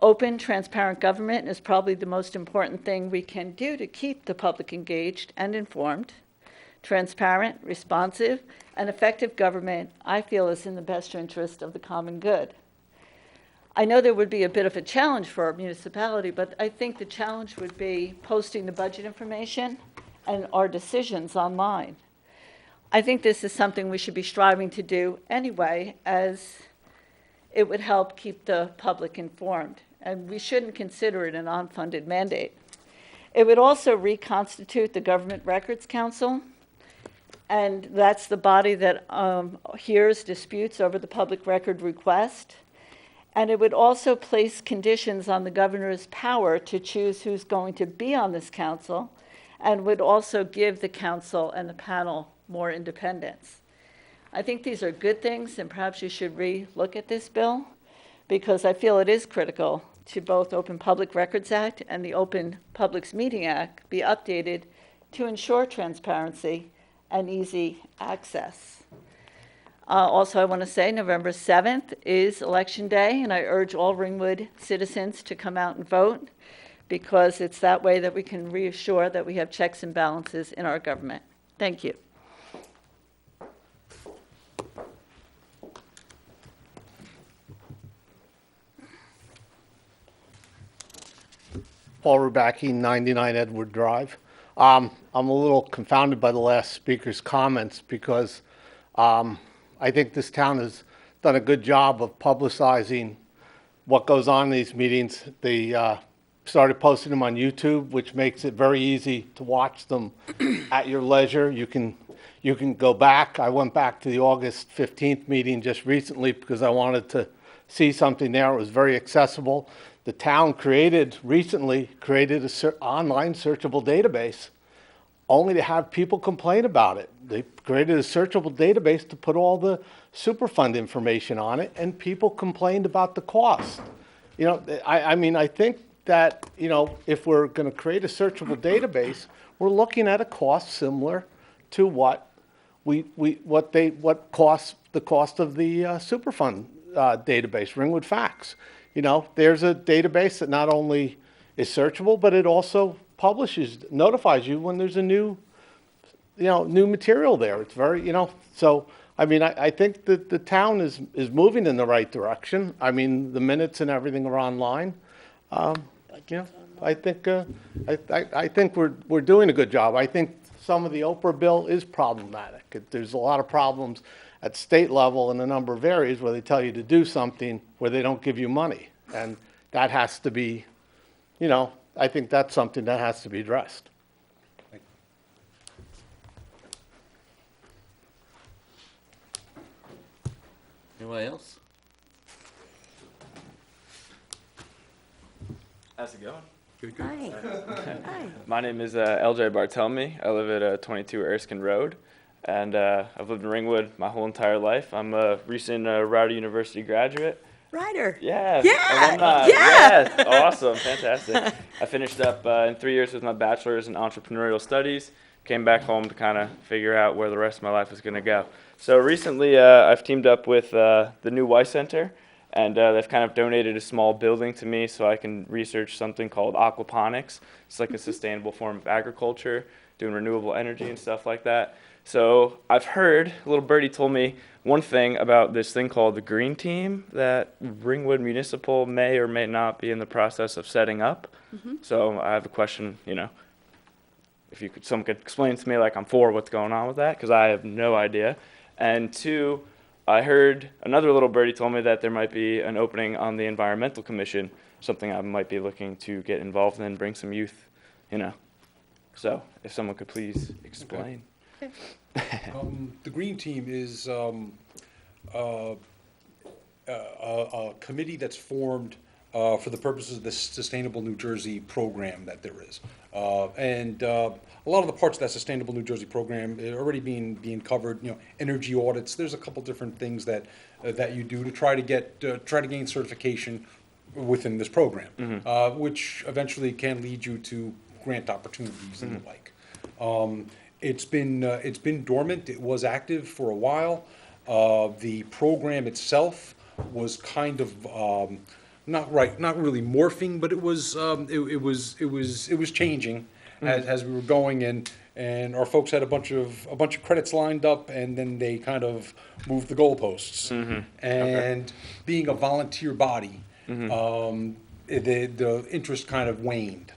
[SPEAKER 13] Open, transparent government is probably the most important thing we can do to keep the public engaged and informed. Transparent, responsive, and effective government, I feel, is in the best interest of the common good. I know there would be a bit of a challenge for our municipality, but I think the challenge would be posting the budget information and our decisions online. I think this is something we should be striving to do anyway, as it would help keep the public informed, and we shouldn't consider it an unfunded mandate. It would also reconstitute the Government Records Council, and that's the body that hears disputes over the public record request. And it would also place conditions on the governor's power to choose who's going to be on this council, and would also give the council and the panel more independence. I think these are good things, and perhaps you should re-look at this bill, because I feel it is critical to both Open Public Records Act and the Open Publics Meeting Act be updated to ensure transparency and easy access. Also, I want to say November 7th is Election Day, and I urge all Ringwood citizens to come out and vote, because it's that way that we can reassure that we have checks and balances in our government. Thank you.
[SPEAKER 14] Paul Rubacki, 99 Edward Drive. I'm a little confounded by the last speaker's comments, because I think this town has done a good job of publicizing what goes on in these meetings. They started posting them on YouTube, which makes it very easy to watch them at your leisure. You can go back. I went back to the August 15th meeting just recently because I wanted to see something there. It was very accessible. The town recently created an online searchable database only to have people complain about it. They created a searchable database to put all the Superfund information on it, and people complained about the cost. You know, I mean, I think that, you know, if we're going to create a searchable database, we're looking at a cost similar to what costs the cost of the Superfund database, Ringwood Facts. You know, there's a database that not only is searchable, but it also notifies you when there's a new material there. It's very, you know, so, I mean, I think that the town is moving in the right direction. I mean, the minutes and everything are online. You know, I think we're doing a good job. I think some of the Oprah bill is problematic. There's a lot of problems at state level in a number of areas where they tell you to do something where they don't give you money. And that has to be, you know, I think that's something that has to be addressed.
[SPEAKER 9] Anybody else?
[SPEAKER 15] How's it going?
[SPEAKER 1] Good, good.
[SPEAKER 7] Hi.
[SPEAKER 15] My name is LJ Bartelme. I live at 22 Erskine Road, and I've lived in Ringwood my whole entire life. I'm a recent Rider University graduate.
[SPEAKER 7] Ryder.
[SPEAKER 15] Yes.
[SPEAKER 7] Yeah.
[SPEAKER 15] Alumni.
[SPEAKER 7] Yeah.
[SPEAKER 15] Yes. Awesome. Fantastic. I finished up in 3 years with my bachelor's in entrepreneurial studies. Came back home to kind of figure out where the rest of my life was going to go. So recently, I've teamed up with the new Y Center, and they've kind of donated a small building to me so I can research something called aquaponics. It's like a sustainable form of agriculture, doing renewable energy and stuff like that. So I've heard, a little birdie told me one thing about this thing called the Green Team that Ringwood Municipal may or may not be in the process of setting up. So I have a question, you know, if someone could explain to me, like, I'm for what's going on with that, because I have no idea. And two, I heard another little birdie told me that there might be an opening on the Environmental Commission, something I might be looking to get involved in, bring some youth, you know. So if someone could please explain.
[SPEAKER 2] Okay.
[SPEAKER 1] The Green Team is a committee that's formed for the purposes of the Sustainable New Jersey program that there is. And a lot of the parts of that Sustainable New Jersey program are already being covered. You know, energy audits. There's a couple different things that you do to try to gain certification within this program, which eventually can lead you to grant opportunities and the like. It's been dormant. It was active for a while. The program itself was kind of not really morphing, but it was changing as we were going, and our folks had a bunch of credits lined up, and then they kind of moved the goalposts. And being a volunteer body, the interest kind of waned.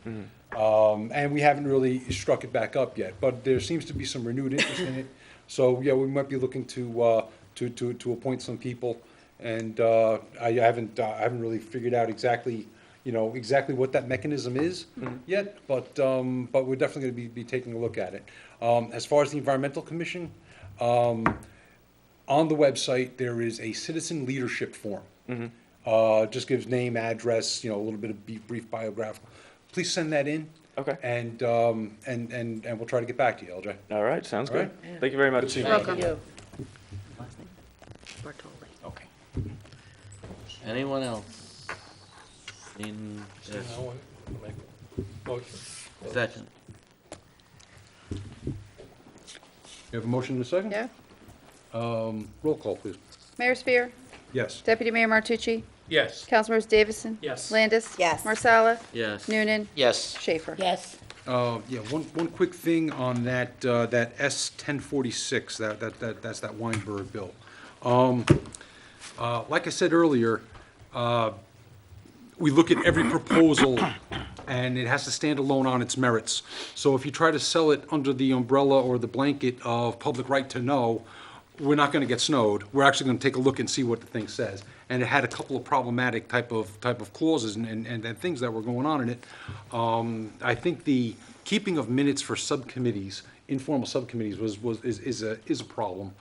[SPEAKER 1] And we haven't really struck it back up yet, but there seems to be some renewed interest in it. So yeah, we might be looking to appoint some people, and I haven't really figured out exactly what that mechanism is yet, but we're definitely going to be taking a look at it. As far as the Environmental Commission, on the website there is a citizen leadership form. Just gives name, address, a little bit of brief biographical. Please send that in.
[SPEAKER 15] Okay.
[SPEAKER 1] And we'll try to get back to you, LJ.
[SPEAKER 15] All right, sounds
[SPEAKER 1] All
[SPEAKER 15] good.
[SPEAKER 1] right.
[SPEAKER 15] Thank you very much.
[SPEAKER 1] Good
[SPEAKER 2] Welcome.
[SPEAKER 9] Okay. Anyone else? In second.
[SPEAKER 1] You have a motion in a second?
[SPEAKER 2] Yeah.
[SPEAKER 1] Roll call, please.
[SPEAKER 2] Mayor Sphere,
[SPEAKER 1] Yes.
[SPEAKER 2] Deputy Mayor Martucci,
[SPEAKER 3] Yes.
[SPEAKER 2] Councilmembers Davison.
[SPEAKER 3] Yes.
[SPEAKER 2] Landis.
[SPEAKER 7] Yes.
[SPEAKER 2] Marsala.
[SPEAKER 9] Yes.
[SPEAKER 2] Noonan.
[SPEAKER 11] Yes.
[SPEAKER 2] Schaefer.
[SPEAKER 11] Yes.
[SPEAKER 1] Yeah, one quick thing on that S 1046, that's that Weinberg bill. Like I said earlier, we look at every proposal and it has to stand alone on its merits. So if you try to sell it under the umbrella or the blanket of public right to know, we're not going to get snowed. We're actually going to take a look and see what the thing says. And it had a couple of problematic type of clauses and things that were going on in it. I think the keeping of minutes for subcommittees, informal subcommittees, is a problem.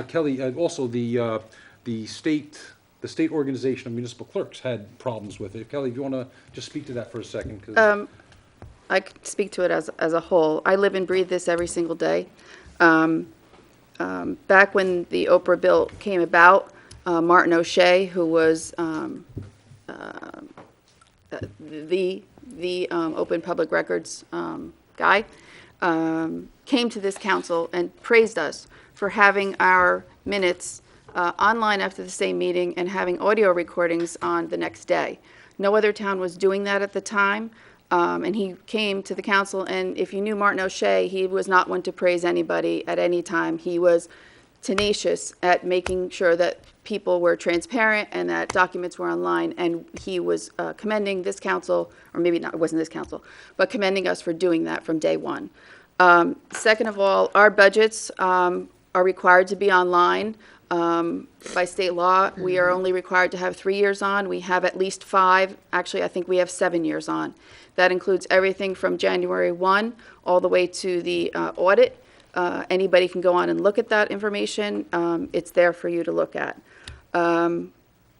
[SPEAKER 1] Kelly, also the state organization of municipal clerks had problems with it. Kelly, if you want to just speak to that for a second, 'cause
[SPEAKER 2] I could speak to it as a whole. I live and breathe this every single day. Back when the Oprah bill came about, Martin O'Shea, who was the open public records guy, came to this council and praised us for having our minutes online after the same meeting and having audio recordings on the next day. No other town was doing that at the time, and he came to the council, and if you knew Martin O'Shea, he was not one to praise anybody at any time. He was tenacious at making sure that people were transparent and that documents were online, and he was commending this council, or maybe not, it wasn't this council, but commending us for doing that from day one. Second of all, our budgets are required to be online. By state law, we are only required to have 3 years on. We have at least 5. Actually, I think we have 7 years on. That includes everything from January 1 all the way to the audit. Anybody can go on and look at that information. It's there for you to look at.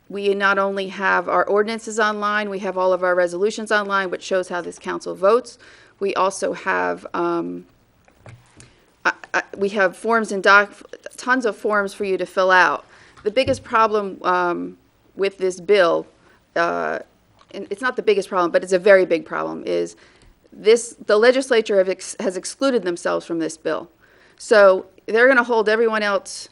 [SPEAKER 2] We not only have our ordinances online, we have all of our resolutions online, which shows how this council votes. We also have forms and tons of forms for you to fill out. The biggest problem with this bill, and it's not the biggest problem, but it's a very big problem, is the legislature has excluded themselves from this bill. So they're going to hold everyone else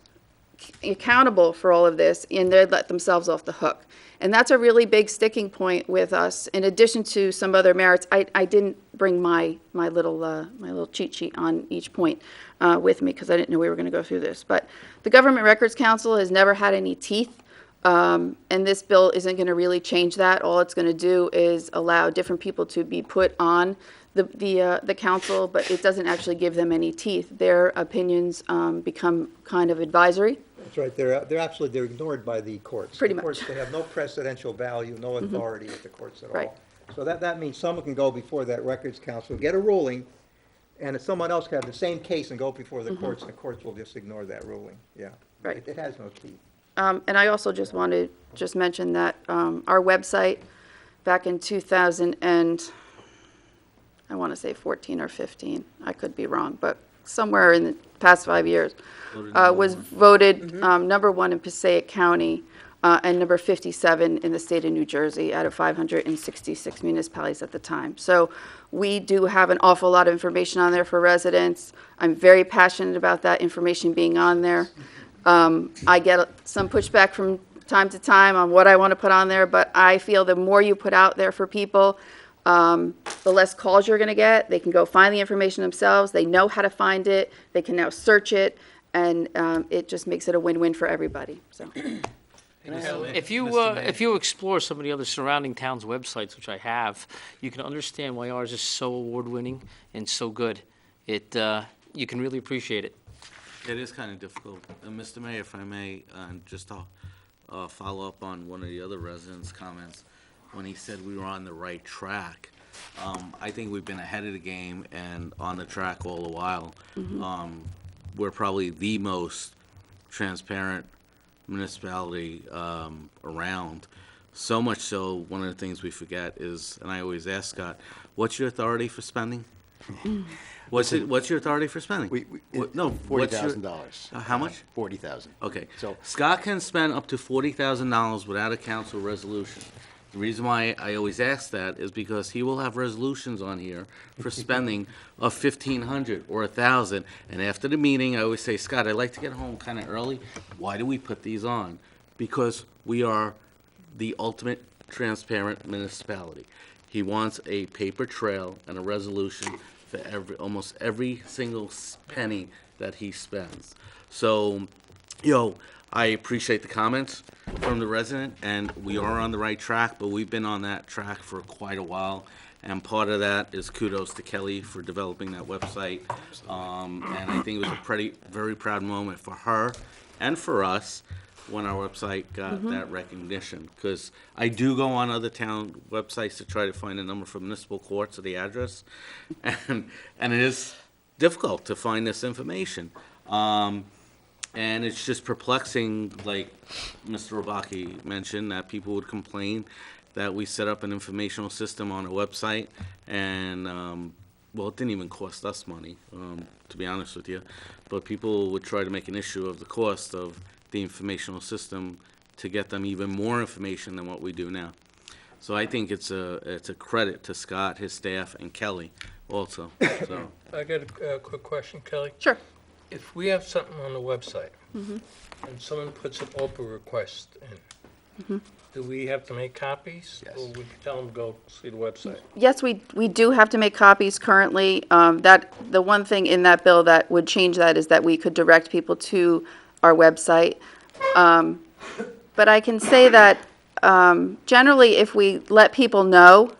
[SPEAKER 2] accountable for all of this, and they'd let themselves off the hook. And that's a really big sticking point with us. In addition to some other merits, I didn't bring my little cheat sheet on each point with me because I didn't know we were going to go through this. But the Government Records Council has never had any teeth, and this bill isn't going to really change that. All it's going to do is allow different people to be put on the council, but it doesn't actually give them any teeth. Their opinions become kind of advisory.
[SPEAKER 16] That's right. They're ignored by the courts.
[SPEAKER 2] Pretty
[SPEAKER 16] The courts,
[SPEAKER 2] much.
[SPEAKER 16] they have no precedential value, no authority at the courts at
[SPEAKER 2] Right.
[SPEAKER 16] all. So that means someone can go before that records council, get a ruling, and if someone else can have the same case and go before the courts, the courts will just ignore that ruling. Yeah.
[SPEAKER 2] Right.
[SPEAKER 16] It has no teeth.
[SPEAKER 2] And I also just wanted to mention that our website back in 2000 and I want to say 14 or 15, I could be wrong, but somewhere in the past 5 years, was voted #1 in Passaic County and number 57 in the state of New Jersey out of 566 municipalities at the time. So we do have an awful lot of information on there for residents. I'm very passionate about that information being on there. I get some pushback from time to time on what I want to put on there, but I feel the more you put out there for people, the less calls you're going to get. They can go find the information themselves. They know how to find it. They can now search it, and it just makes it a win-win for everybody. So,
[SPEAKER 3] If you explore some of the other surrounding towns' websites, which I have, you can understand why ours is so award-winning and so good. You can really appreciate it.
[SPEAKER 9] It is kind of difficult. Mr. Mayor, if I may, just to follow up on one of the other residents' comments, when he said we were on the right track, I think we've been ahead of the game and on the track all the while. We're probably the most transparent municipality around. So much so, one of the things we forget is, and I always ask Scott, what's your authority for spending? What's your authority for spending? No,
[SPEAKER 5] $40,000.
[SPEAKER 9] How much?
[SPEAKER 5] 40,000.
[SPEAKER 9] Okay.
[SPEAKER 5] So
[SPEAKER 9] Scott can spend up to $40,000 without a council resolution. The reason why I always ask that is because he will have resolutions on here for spending of $1,500 or $1,000. And after the meeting, I always say, Scott, I'd like to get home kind of early. Why do we put these on? Because we are the ultimate transparent municipality. He wants a paper trail and a resolution for almost every single penny that he spends. So, I appreciate the comments from the resident, and we are on the right track, but we've been on that track for quite a while. And part of that is kudos to Kelly for developing that website. And I think it was a very proud moment for her and for us when our website got that recognition. Because I do go on other town websites to try to find a number for municipal courts or the address, and it is difficult to find this information. And it's just perplexing, like Mr. Robaki mentioned, that people would complain that we set up an informational system on a website, and, well, it didn't even cost us money, to be honest with you, but people would try to make an issue of the cost of the informational system to get them even more information than what we do now. So I think it's a credit to Scott, his staff, and Kelly also, so.
[SPEAKER 17] I got a quick question, Kelly.
[SPEAKER 2] Sure.
[SPEAKER 17] If we have something on the website
[SPEAKER 2] Mhm.
[SPEAKER 17] and someone puts an Oprah request in, do we have to make copies? Or we can tell them to go see the website?
[SPEAKER 2] Yes, we do have to make copies currently. That, the one thing in that bill that would change that is that we could direct people to our website. But I can say that generally, if we let people know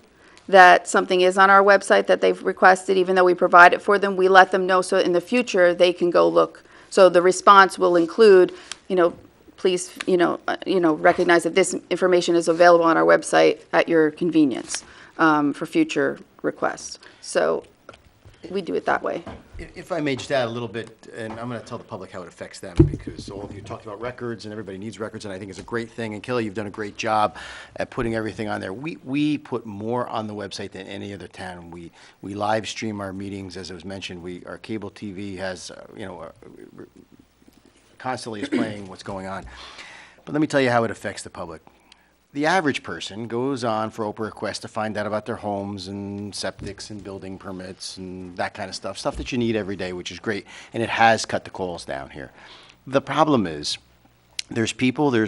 [SPEAKER 2] that something is on our website that they've requested, even though we provide it for them, we let them know so in the future they can go look. So the response will include, please, recognize that this information is available on our website at your convenience for future requests. So we do it that way.
[SPEAKER 5] If I may just add a little bit, and I'm going to tell the public how it affects them, because all of you talked about records, and everybody needs records, and I think it's a great thing. And Kelly, you've done a great job at putting everything on there. We put more on the website than any other town. We live stream our meetings, as it was mentioned. Our cable TV has, constantly is playing what's going on. But let me tell you how it affects the public. The average person goes on for Oprah requests to find out about their homes and septics and building permits and that kind of stuff that you need every day, which is great, and it has cut the calls down here. The problem is, there's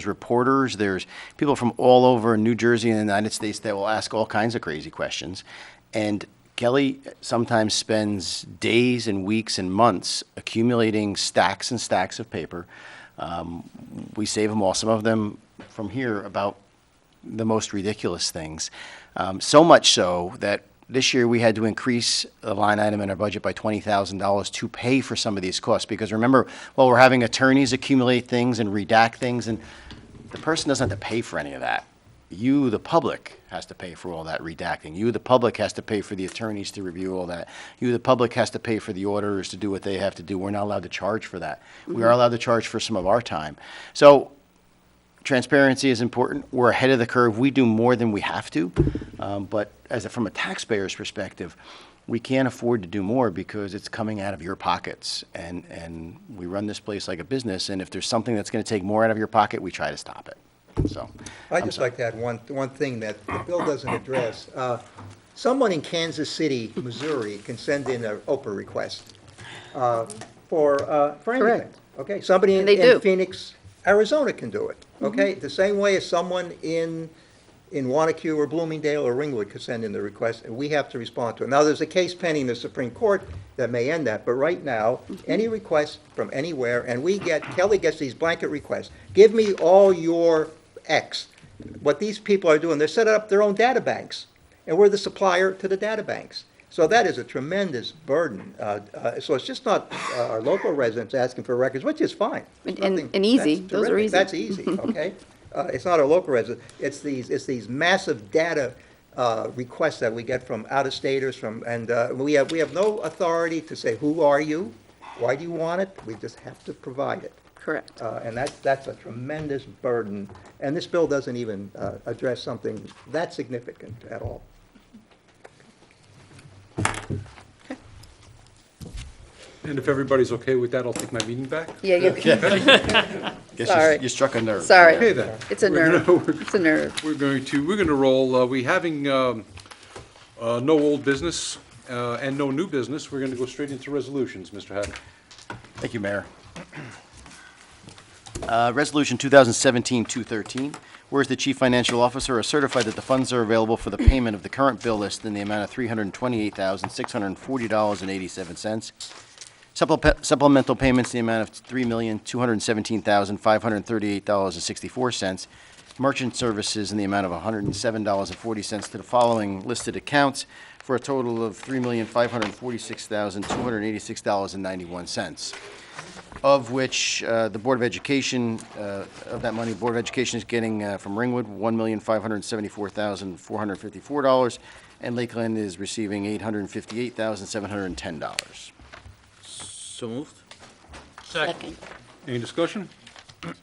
[SPEAKER 5] reporters, there's people from all over New Jersey and the United States that will ask all kinds of crazy questions, and Kelly sometimes spends days and weeks and months accumulating stacks and stacks of paper. We save them all, some of them from here, about the most ridiculous things. So much so that this year we had to increase the line item in our budget by $20,000 to pay for some of these costs. Because remember, while we're having attorneys accumulate things and redact things, and the person doesn't have to pay for any of that. You, the public, has to pay for all that redacting. You, the public, has to pay for the attorneys to review all that. You, the public, has to pay for the auditors to do what they have to do. We're not allowed to charge for that. We are allowed to charge for some of our time. So transparency is important. We're ahead of the curve. We do more than we have to. But from a taxpayer's perspective, we can't afford to do more because it's coming out of your pockets. And we run this place like a business, and if there's something that's going to take more out of your pocket, we try to stop it. So
[SPEAKER 16] I'd just like to add one thing that the bill doesn't address. Someone in Kansas City, Missouri, can send in an Oprah request for anything.
[SPEAKER 2] Correct.
[SPEAKER 16] Okay, somebody
[SPEAKER 2] And they do.
[SPEAKER 16] in Phoenix, Arizona can do it. Okay, the same way as someone in Wanacue or Bloomingdale or Ringwood could send in the request, and we have to respond to it. Now, there's a case pending in the Supreme Court that may end that, but right now, any request from anywhere, and Kelly gets these blanket requests. Give me all your X. What these people are doing, they're setting up their own data banks, and we're the supplier to the data banks. So that is a tremendous burden. So it's just not our local residents asking for records, which is fine.
[SPEAKER 2] And easy.
[SPEAKER 16] That's
[SPEAKER 2] Those are
[SPEAKER 16] terrific.
[SPEAKER 2] easy.
[SPEAKER 16] That's easy, okay? It's not our local residents. It's these massive data requests that we get from out-of-staters, and we have no authority to say, who are you? Why do you want it? We just have to provide it.
[SPEAKER 2] Correct.
[SPEAKER 16] And that's a tremendous burden. And this bill doesn't even address something that significant at all.
[SPEAKER 1] And if everybody's okay with that, I'll take my meeting back?
[SPEAKER 2] Yeah, you
[SPEAKER 5] Guess
[SPEAKER 2] Sorry.
[SPEAKER 5] you struck a nerve.
[SPEAKER 2] Sorry.
[SPEAKER 1] Okay, then.
[SPEAKER 2] It's a nerve. It's a nerve.
[SPEAKER 1] We're going to roll, we having no old business and no new business, we're going to go straight into resolutions, Mr. Hatter.
[SPEAKER 5] Thank you, Mayor. Resolution 2017-213, whereas the Chief Financial Officer has certified that the funds are available for the payment of the current bill list in the amount of $328,640.87. Supplemental payments in the amount of $3,217,538.64. Merchant services in the amount of $107.40 to the following listed accounts for a total of $3,546,286.91. Of which the Board of Education, of that money, Board of Education is getting from Ringwood $1,574,454, and Lakeland is receiving $858,710.
[SPEAKER 9] So moved?
[SPEAKER 11] Second.
[SPEAKER 1] Any discussion?
[SPEAKER 7] The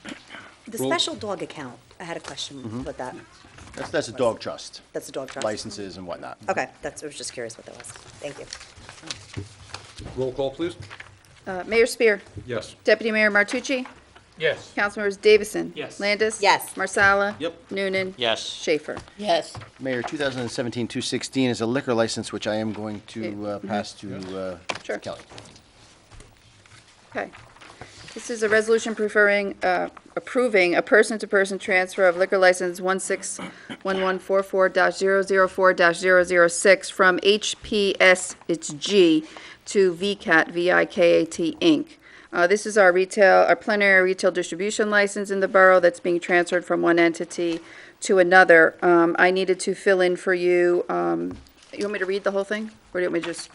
[SPEAKER 1] Roll.
[SPEAKER 7] special dog account, I had a question with that.
[SPEAKER 5] That's a dog trust.
[SPEAKER 7] That's a dog trust?
[SPEAKER 5] Licenses and whatnot.
[SPEAKER 7] Okay, I was just curious what that was. Thank you.
[SPEAKER 1] Roll call, please.
[SPEAKER 2] Mayor Spear.
[SPEAKER 1] Yes.
[SPEAKER 2] Deputy Mayor Martucci.
[SPEAKER 17] Yes.
[SPEAKER 2] Councilmembers Davison.
[SPEAKER 3] Yes.
[SPEAKER 2] Landis.
[SPEAKER 7] Yes.
[SPEAKER 2] Marsala.
[SPEAKER 9] Yep.
[SPEAKER 2] Noonan.
[SPEAKER 3] Yes.
[SPEAKER 2] Schaefer.
[SPEAKER 11] Yes.
[SPEAKER 5] Mayor, 2017-216 is a liquor license, which I am going to pass to
[SPEAKER 2] Sure.
[SPEAKER 5] Kelly.
[SPEAKER 2] Okay. This is a resolution approving a person-to-person transfer of liquor license 161144-004-006 from HPS, it's G, to VCAT, V-I-K-A-T, Inc. This is our plenary retail distribution license in the borough that's being transferred from one entity to another. I needed to fill in for you, you want me to read the whole thing? Or do you want me to just?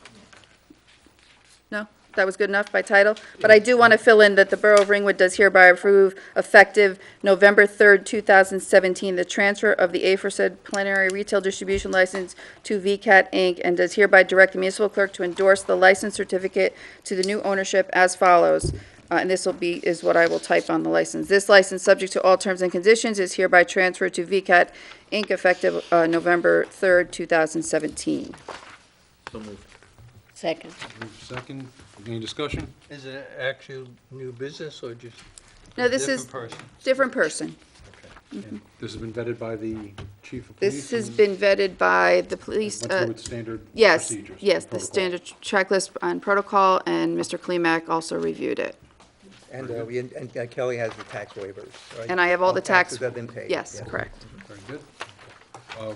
[SPEAKER 2] No? That was good enough by title? But I do want to fill in that the Borough of Ringwood does hereby approve, effective November 3rd, 2017, the transfer of the aforesaid plenary retail distribution license to VCAT Inc., and does hereby direct the municipal clerk to endorse the license certificate to the new ownership as follows. And this is what I will type on the license. This license, subject to all terms and conditions, is hereby transferred to VCAT Inc. effective November 3rd, 2017.
[SPEAKER 9] So moved.
[SPEAKER 11] Second.
[SPEAKER 1] Move second. Any discussion?
[SPEAKER 17] Is it actual new business or just?
[SPEAKER 2] No, this is
[SPEAKER 17] different person?
[SPEAKER 2] different person.
[SPEAKER 1] And this has been vetted by the chief of police?
[SPEAKER 2] This has
[SPEAKER 1] and
[SPEAKER 2] been vetted by the police.
[SPEAKER 1] went through its standard
[SPEAKER 2] Yes,
[SPEAKER 1] procedures
[SPEAKER 2] yes,
[SPEAKER 1] and
[SPEAKER 2] the
[SPEAKER 1] protocol.
[SPEAKER 2] standard checklist and protocol, and Mr. Klimak also reviewed it.
[SPEAKER 16] And Kelly has the tax waivers, right?
[SPEAKER 2] And I have all the tax.
[SPEAKER 16] taxes have been paid.
[SPEAKER 2] Yes, correct.
[SPEAKER 1] Very good.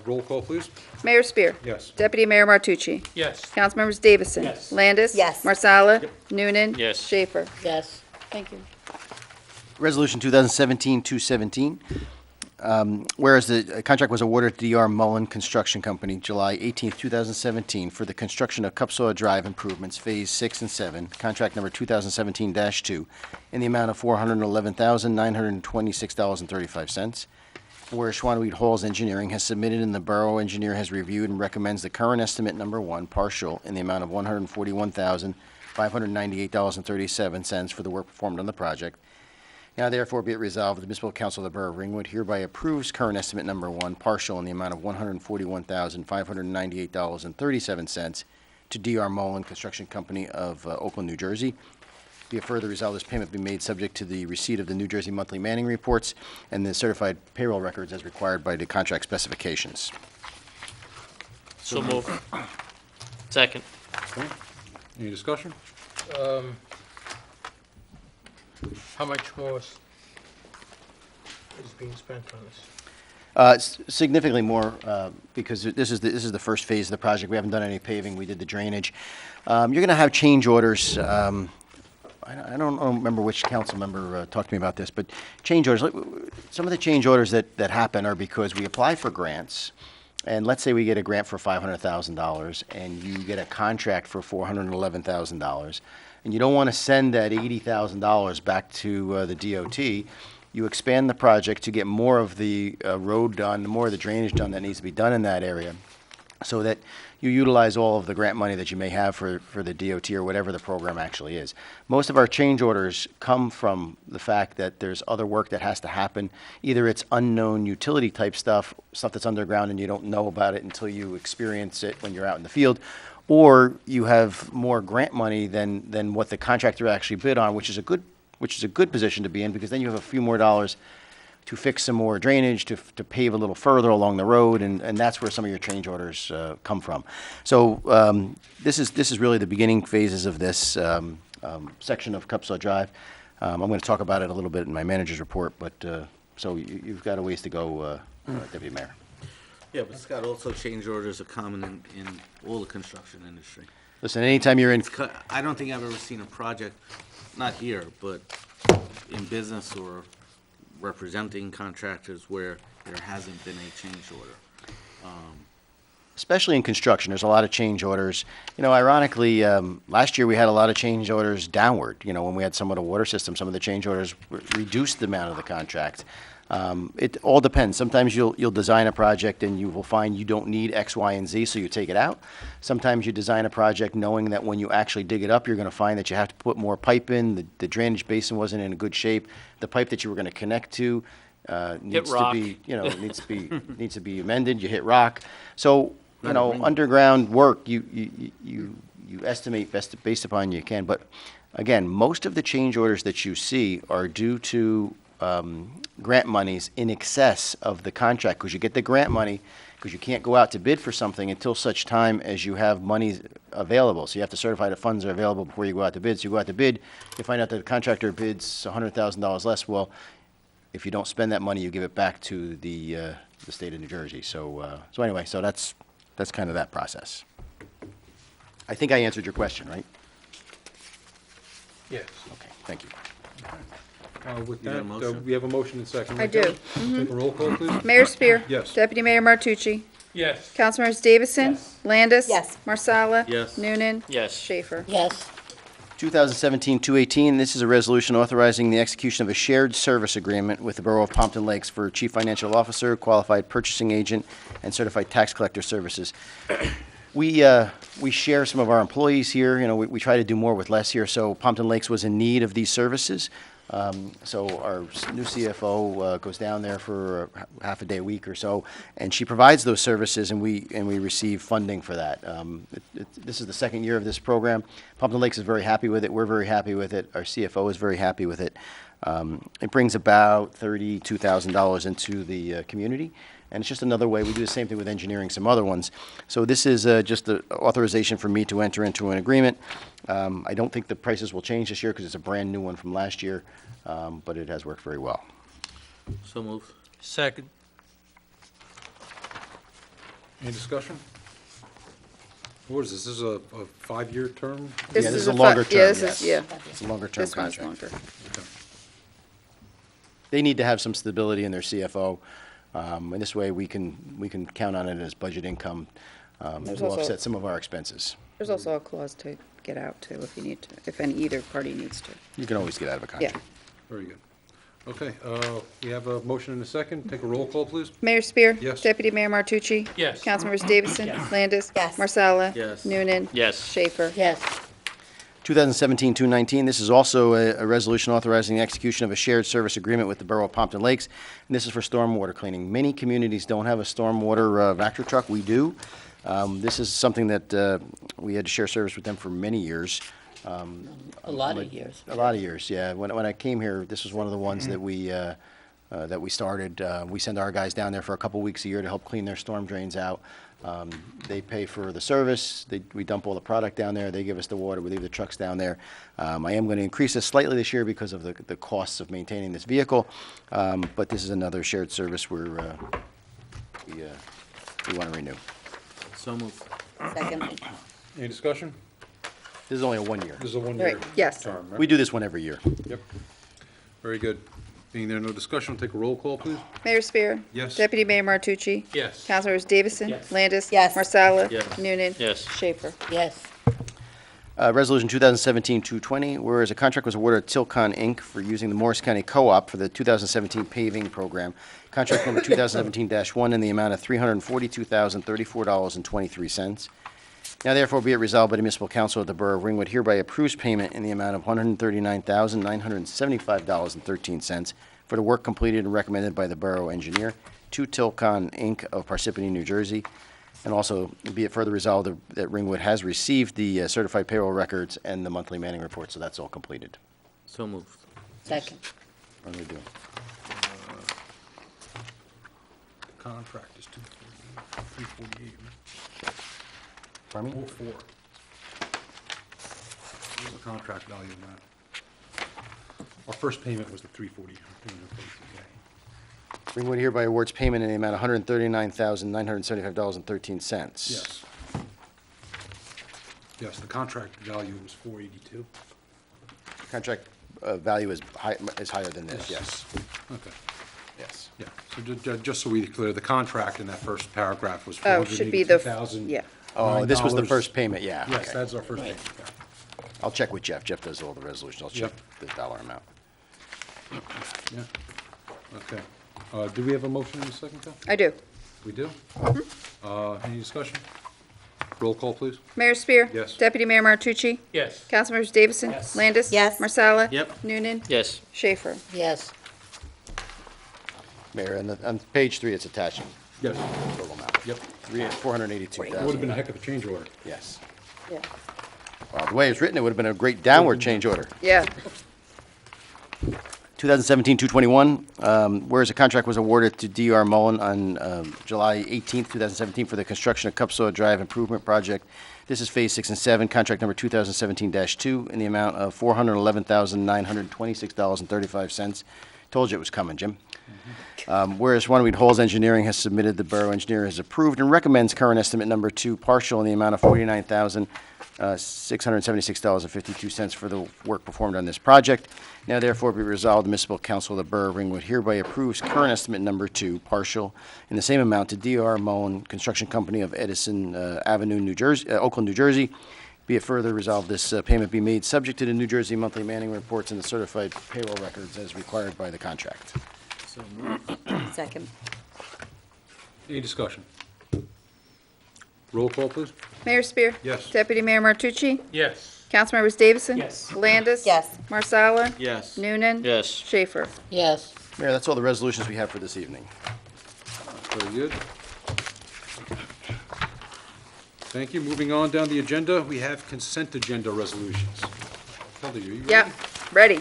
[SPEAKER 1] Roll call, please.
[SPEAKER 2] Mayor Spear.
[SPEAKER 1] Yes.
[SPEAKER 2] Deputy Mayor Martucci.
[SPEAKER 17] Yes.
[SPEAKER 2] Councilmembers Davison.
[SPEAKER 3] Yes.
[SPEAKER 2] Landis.
[SPEAKER 7] Yes.
[SPEAKER 2] Marsala. Noonan.
[SPEAKER 3] Yes.
[SPEAKER 2] Schaefer.
[SPEAKER 11] Yes.
[SPEAKER 2] Thank you.
[SPEAKER 5] Resolution 2017-217, whereas the contract was awarded to D.R. Mullen Construction Company July 18th, 2017, for the construction of Cupsaw Drive improvements, Phase 6 and 7, contract number 2017-2, in the amount of $411,926.35. Whereas Schwanweed Halls Engineering has submitted and the Borough Engineer has reviewed and recommends the current estimate number 1, partial, in the amount of $141,598.37 for the work performed on the project. Now therefore be it resolved, the Municipal Council of the Borough of Ringwood hereby approves current estimate number 1, partial, in the amount of $141,598.37 to D.R. Mullen Construction Company of Oakland, New Jersey. Be it further resolved, this payment be made subject to the receipt of the New Jersey Monthly Manning Reports and the certified payroll records as required by the contract specifications.
[SPEAKER 3] So moved. Second.
[SPEAKER 1] Okay. Any discussion?
[SPEAKER 17] How much more is being spent on this?
[SPEAKER 5] Significantly more, because this is the first phase of the project. We haven't done any paving. We did the drainage. You're going to have change orders. I don't remember which council member talked to me about this, but change orders. Some of the change orders that happen are because we apply for grants, and let's say we get a grant for $500,000, and you get a contract for $411,000, and you don't want to send that $80,000 back to the DOT. You expand the project to get more of the road done, more of the drainage done that needs to be done in that area, so that you utilize all of the grant money that you may have for the DOT or whatever the program actually is. Most of our change orders come from the fact that there's other work that has to happen. Either it's unknown utility type stuff that's underground and you don't know about it until you experience it when you're out in the field, or you have more grant money than what the contractor actually bid on, which is a good position to be in, because then you have a few more dollars to fix some more drainage, to pave a little further along the road, and that's where some of your change orders come from. So this is really the beginning phases of this section of Cupsaw Drive. I'm going to talk about it a little bit in my manager's report, but so you've got a ways to go, Deputy Mayor.
[SPEAKER 9] Yeah, but Scott, also change orders are common in all the construction industry.
[SPEAKER 5] Listen, anytime you're in...
[SPEAKER 9] I don't think I've ever seen a project, not here, but in business or representing contractors where there hasn't been a change order.
[SPEAKER 5] Especially in construction, there's a lot of change orders. You know, ironically, last year we had a lot of change orders downward. You know, when we had some of the water system, some of the change orders reduced the amount of the contract. It all depends. Sometimes you'll design a project and you will find you don't need X, Y, and Z, so you take it out. Sometimes you design a project knowing that when you actually dig it up, you're going to find that you have to put more pipe in. The drainage basin wasn't in a good shape. The pipe that you were going to connect to needs to
[SPEAKER 3] rock.
[SPEAKER 5] be, needs to be amended, you hit rock. So, underground work, you estimate based upon you can, but again, most of the change orders that you see are due to grant monies in excess of the contract, because you get the grant money, because you can't go out to bid for something until such time as you have money available. So you have to certify the funds are available before you go out to bid. So you go out to bid, you find out that the contractor bids $100,000 less. Well, if you don't spend that money, you give it back to the state of New Jersey. So anyway, so that's kind of that process. I think I answered your question, right?
[SPEAKER 1] Yes.
[SPEAKER 5] Okay, thank you.
[SPEAKER 1] With
[SPEAKER 9] You got a
[SPEAKER 1] that,
[SPEAKER 9] motion?
[SPEAKER 1] we have a motion and second.
[SPEAKER 2] I
[SPEAKER 1] right,
[SPEAKER 2] do.
[SPEAKER 1] Kelly?
[SPEAKER 2] Mhm.
[SPEAKER 1] Take a roll call, please.
[SPEAKER 2] Mayor Spear.
[SPEAKER 1] Yes.
[SPEAKER 2] Deputy Mayor Martucci.
[SPEAKER 17] Yes.
[SPEAKER 2] Councilmembers Davison. Landis.
[SPEAKER 7] Yes.
[SPEAKER 2] Marsala.
[SPEAKER 9] Yes.
[SPEAKER 2] Noonan.
[SPEAKER 3] Yes.
[SPEAKER 2] Schaefer.
[SPEAKER 11] Yes.
[SPEAKER 5] 2017-218, this is a resolution authorizing the execution of a shared service agreement with the Borough of Pompton Lakes for Chief Financial Officer, Qualified Purchasing Agent, and Certified Tax Collector Services. We share some of our employees here. We try to do more with less here, so Pompton Lakes was in need of these services. So our new CFO goes down there for half a day a week or so, and she provides those services, and we receive funding for that. This is the second year of this program. Pompton Lakes is very happy with it. We're very happy with it. Our CFO is very happy with it. It brings about $32,000 into the community. And it's just another way. We do the same thing with engineering, some other ones. So this is just the authorization for me to enter into an agreement. I don't think the prices will change this year because it's a brand-new one from last year, but it has worked very well.
[SPEAKER 9] So moved.
[SPEAKER 17] Second.
[SPEAKER 1] Any discussion? What is this? This is a 5-year term?
[SPEAKER 2] This
[SPEAKER 5] Yeah, this
[SPEAKER 2] is
[SPEAKER 5] is a
[SPEAKER 2] a
[SPEAKER 5] longer
[SPEAKER 2] fi-
[SPEAKER 5] term,
[SPEAKER 2] yeah, this
[SPEAKER 5] yes.
[SPEAKER 2] is- yeah.
[SPEAKER 5] It's a longer-term
[SPEAKER 2] This one's
[SPEAKER 5] contract.
[SPEAKER 2] longer.
[SPEAKER 5] They need to have some stability in their CFO, and this way we can count on it as budget income
[SPEAKER 2] There's
[SPEAKER 5] to
[SPEAKER 2] also-
[SPEAKER 5] offset some of our expenses.
[SPEAKER 2] There's also a clause to get out too, if you need to, if either party needs to.
[SPEAKER 5] You can always get out of a
[SPEAKER 2] Yeah.
[SPEAKER 5] contract.
[SPEAKER 1] Very good. Okay, we have a motion and a second. Take a roll call, please.
[SPEAKER 2] Mayor Spear.
[SPEAKER 1] Yes.
[SPEAKER 2] Deputy Mayor Martucci.
[SPEAKER 17] Yes.
[SPEAKER 2] Councilmembers Davison. Landis.
[SPEAKER 7] Yes.
[SPEAKER 2] Marsala.
[SPEAKER 9] Yes.
[SPEAKER 2] Noonan.
[SPEAKER 3] Yes.
[SPEAKER 2] Schaefer.
[SPEAKER 11] Yes.
[SPEAKER 5] 2017-219, this is also a resolution authorizing the execution of a shared service agreement with the Borough of Pompton Lakes, and this is for stormwater cleaning. Many communities don't have a stormwater vector truck. We do. This is something that we had to share service with them for many years.
[SPEAKER 11] A lot of years.
[SPEAKER 5] A lot of years, yeah. When I came here, this was one of the ones that we started. We send our guys down there for a couple weeks a year to help clean their storm drains out. They pay for the service. We dump all the product down there. They give us the water. We leave the trucks down there. I am going to increase this slightly this year because of the costs of maintaining this vehicle. But this is another shared service where we want to renew.
[SPEAKER 9] So moved.
[SPEAKER 7] Second.
[SPEAKER 1] Any discussion?
[SPEAKER 5] This is only a 1 year.
[SPEAKER 1] This is a 1-year
[SPEAKER 2] Right, yes.
[SPEAKER 1] term, right?
[SPEAKER 5] We do this one every year.
[SPEAKER 1] Yep. Very good. Being there, no discussion, take a roll call, please.
[SPEAKER 2] Mayor Spear.
[SPEAKER 1] Yes.
[SPEAKER 2] Deputy Mayor Martucci.
[SPEAKER 17] Yes.
[SPEAKER 2] Councilmembers Davison.
[SPEAKER 17] Yes.
[SPEAKER 2] Landis.
[SPEAKER 7] Yes.
[SPEAKER 2] Marsala.
[SPEAKER 9] Yes.
[SPEAKER 2] Noonan.
[SPEAKER 3] Yes.
[SPEAKER 2] Schaefer.
[SPEAKER 11] Yes.
[SPEAKER 5] Resolution 2017-220, whereas a contract was awarded to Tilcon, Inc. for using the Morris County Co-op for the 2017 paving program. Contract number 2017-1 in the amount of $342,034.23. Now therefore be it resolved by the Municipal Council of the Borough of Ringwood hereby approves payment in the amount of $139,975.13 for the work completed and recommended by the Borough Engineer to Tilcon, Inc. of Parsippany, New Jersey. And also, be it further resolved that Ringwood has received the certified payroll records and the monthly manning report, so that's all completed.
[SPEAKER 9] So moved.
[SPEAKER 11] Second.
[SPEAKER 5] What are we doing?
[SPEAKER 1] The contract is 348.
[SPEAKER 5] Pardon me?
[SPEAKER 1] 04. What's the contract value of that? Our first payment was the 340.
[SPEAKER 5] Ringwood hereby awards payment in the amount of $139,975.13.
[SPEAKER 1] Yes. Yes, the contract value was 482.
[SPEAKER 5] Contract value is higher than this, yes.
[SPEAKER 1] Okay.
[SPEAKER 5] Yes.
[SPEAKER 1] Yeah, so just so we clear, the contract in that first paragraph was
[SPEAKER 2] Oh, should be the,
[SPEAKER 1] $482,000.
[SPEAKER 2] yeah.
[SPEAKER 5] Oh, this was the first payment, yeah.
[SPEAKER 1] Yes,
[SPEAKER 5] okay.
[SPEAKER 1] that's our first payment. yeah.
[SPEAKER 5] I'll check with Jeff. Jeff does all the resolutions. I'll check the dollar amount.
[SPEAKER 1] Yeah. Okay. Do we have a motion in a second, Cal?
[SPEAKER 2] I do.
[SPEAKER 1] We do? Any discussion? Roll call, please.
[SPEAKER 2] Mayor Spear.
[SPEAKER 1] Yes.
[SPEAKER 2] Deputy Mayor Martucci.
[SPEAKER 17] Yes.
[SPEAKER 2] Councilmembers Davison.
[SPEAKER 17] Yes.
[SPEAKER 2] Landis.
[SPEAKER 7] Yes.
[SPEAKER 2] Marsala.
[SPEAKER 9] Yep.
[SPEAKER 2] Noonan.
[SPEAKER 3] Yes.
[SPEAKER 2] Schaefer.
[SPEAKER 11] Yes.
[SPEAKER 5] Mayor, on page 3, it's attaching.
[SPEAKER 1] Yes.
[SPEAKER 5] Total amount.
[SPEAKER 1] Yep.
[SPEAKER 5] Four hundred eighty-two
[SPEAKER 1] It would have
[SPEAKER 5] thousand.
[SPEAKER 1] been a heck of a change order.
[SPEAKER 5] Yes.
[SPEAKER 2] Yeah.
[SPEAKER 5] Well, the way it's written, it would have been a great downward change order.
[SPEAKER 2] Yeah.
[SPEAKER 5] 2017-221, whereas a contract was awarded to D.R. Mullen on July 18th, 2017 for the construction of Cupsaw Drive Improvement Project. This is Phase 6 and 7, contract number 2017-2, in the amount of $411,926.35. Told you it was coming, Jim. Whereas Runnymede Halls Engineering has submitted, the borough engineer has approved and recommends current estimate number 2, partial, in the amount of $49,676.52 for the work performed on this project. Now therefore be resolved, the municipal council of the borough of Ringwood hereby approves current estimate number 2, partial, in the same amount to D.R. Mullen Construction Company of Edison Avenue, New Jersey, Oakland, New Jersey. Be it further resolved, this payment be made subject to the New Jersey monthly manning reports and the certified payroll records as required by the contract.
[SPEAKER 7] Second.
[SPEAKER 1] Any discussion? Roll call, please.
[SPEAKER 2] Mayor Spear.
[SPEAKER 1] Yes.
[SPEAKER 2] Deputy Mayor Martucci.
[SPEAKER 17] Yes.
[SPEAKER 2] Councilmembers Davison.
[SPEAKER 17] Yes.
[SPEAKER 2] Landis.
[SPEAKER 7] Yes.
[SPEAKER 2] Marsala.
[SPEAKER 9] Yes.
[SPEAKER 2] Noonan.
[SPEAKER 3] Yes.
[SPEAKER 2] Schaefer.
[SPEAKER 11] Yes.
[SPEAKER 5] Mayor, that's all the resolutions we have for this evening.
[SPEAKER 1] Very good. Thank you. Moving on down the agenda, we have consent agenda resolutions. Kelly, are you ready?
[SPEAKER 2] Yeah, ready.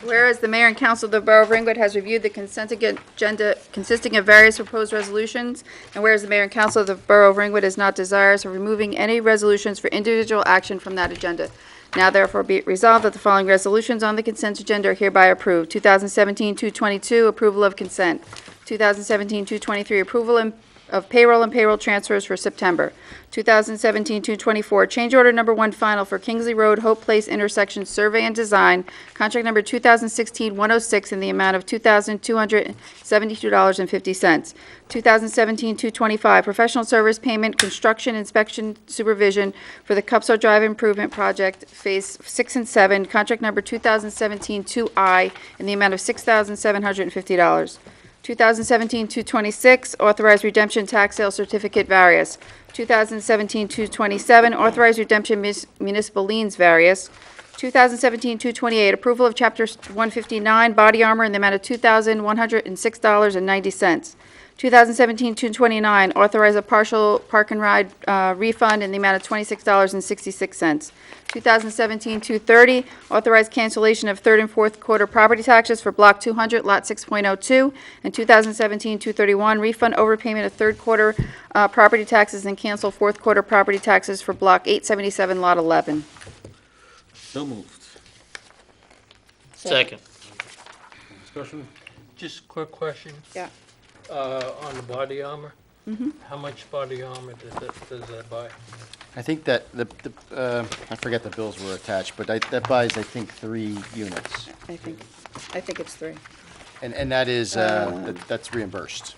[SPEAKER 2] Whereas the mayor and council of the Borough of Ringwood has reviewed the consent agenda consisting of various proposed resolutions, and whereas the mayor and council of the Borough of Ringwood is not desirous of removing any resolutions for individual action from that agenda. Now therefore be it resolved that the following resolutions on the consent agenda are hereby approved. 2017-222, approval of consent. 2017-223, approval of payroll and payroll transfers for September. 2017-224, change order number 1 final for Kingsley Road, Hope Place intersection survey and design, contract number 2016-106 in the amount of $2,272.50. 2017-225, professional service payment, construction inspection supervision for the Cupsaw Drive Improvement Project, Phase 6 and 7, contract number 2017-2I in the amount of $6,750. 2017-226, authorized redemption tax sale certificate various. 2017-227, authorized redemption municipal liens various. 2017-228, approval of Chapter 159 body armor in the amount of $2,106.90. 2017-229, authorize a partial park and ride refund in the amount of $26.66. 2017-230, authorize cancellation of third and fourth quarter property taxes for Block 200, Lot 6.02. And 2017-231, refund overpayment of third quarter property taxes and cancel fourth quarter property taxes for Block 877, Lot 11.
[SPEAKER 9] So moved.
[SPEAKER 3] Second.
[SPEAKER 1] Discussion?
[SPEAKER 17] Just a quick question.
[SPEAKER 2] Yeah.
[SPEAKER 17] On the body armor? How much body armor does that buy?
[SPEAKER 5] I think that I forget the bills were attached, but that buys, I think, 3 units.
[SPEAKER 2] I think it's 3.
[SPEAKER 5] And that is, that's reimbursed.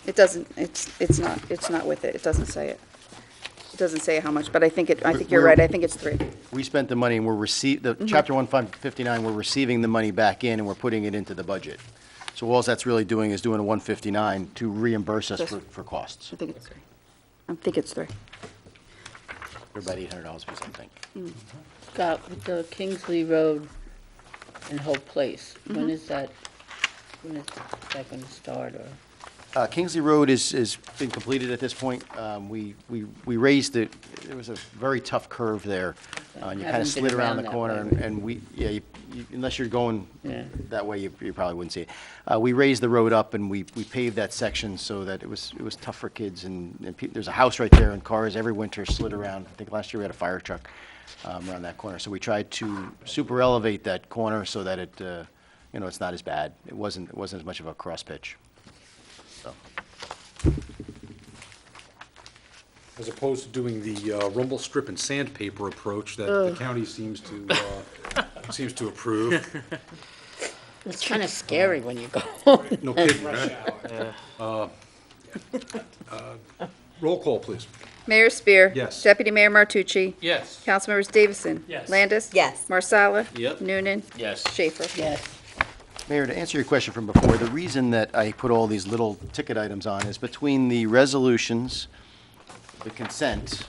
[SPEAKER 2] It doesn't, it's not with it. It doesn't say it. It doesn't say how much, but I think you're right. I think it's 3.
[SPEAKER 5] We spent the money and Chapter 159, we're receiving the money back in and we're putting it into the budget. So all that's really doing is doing a 159 to reimburse us for costs.
[SPEAKER 2] I think it's 3. I think it's 3.
[SPEAKER 5] They're about $800 per, I think.
[SPEAKER 11] Scott, with the Kingsley Road and Hope Place, when is that going to start, or?
[SPEAKER 5] Kingsley Road is been completed at this point. We raised it, there was a very tough curve there. You kind
[SPEAKER 11] Haven't been
[SPEAKER 5] of slid around the
[SPEAKER 11] around that
[SPEAKER 5] corner,
[SPEAKER 11] way.
[SPEAKER 5] and unless you're going
[SPEAKER 11] Yeah.
[SPEAKER 5] that way, you probably wouldn't see it. We raised the road up and we paved that section so that it was tough for kids, and there's a house right there, and cars every winter slid around. I think last year we had a fire truck around that corner. So we tried to super elevate that corner so that it, it's not as bad. It wasn't as much of a cross pitch. So.
[SPEAKER 1] As opposed to doing the rumble strip and sandpaper approach that the county seems to approve.
[SPEAKER 11] It's kind of scary when you go.
[SPEAKER 1] No kidding, right? Roll call, please.
[SPEAKER 2] Mayor Spear.
[SPEAKER 1] Yes.
[SPEAKER 2] Deputy Mayor Martucci.
[SPEAKER 17] Yes.
[SPEAKER 2] Councilmembers Davison.
[SPEAKER 17] Yes.
[SPEAKER 2] Landis.
[SPEAKER 7] Yes.
[SPEAKER 2] Marsala.
[SPEAKER 9] Yep.
[SPEAKER 2] Noonan.
[SPEAKER 3] Yes.
[SPEAKER 2] Schaefer.
[SPEAKER 11] Yes.
[SPEAKER 5] Mayor, to answer your question from before, the reason that I put all these little ticket items on is between the resolutions, the consent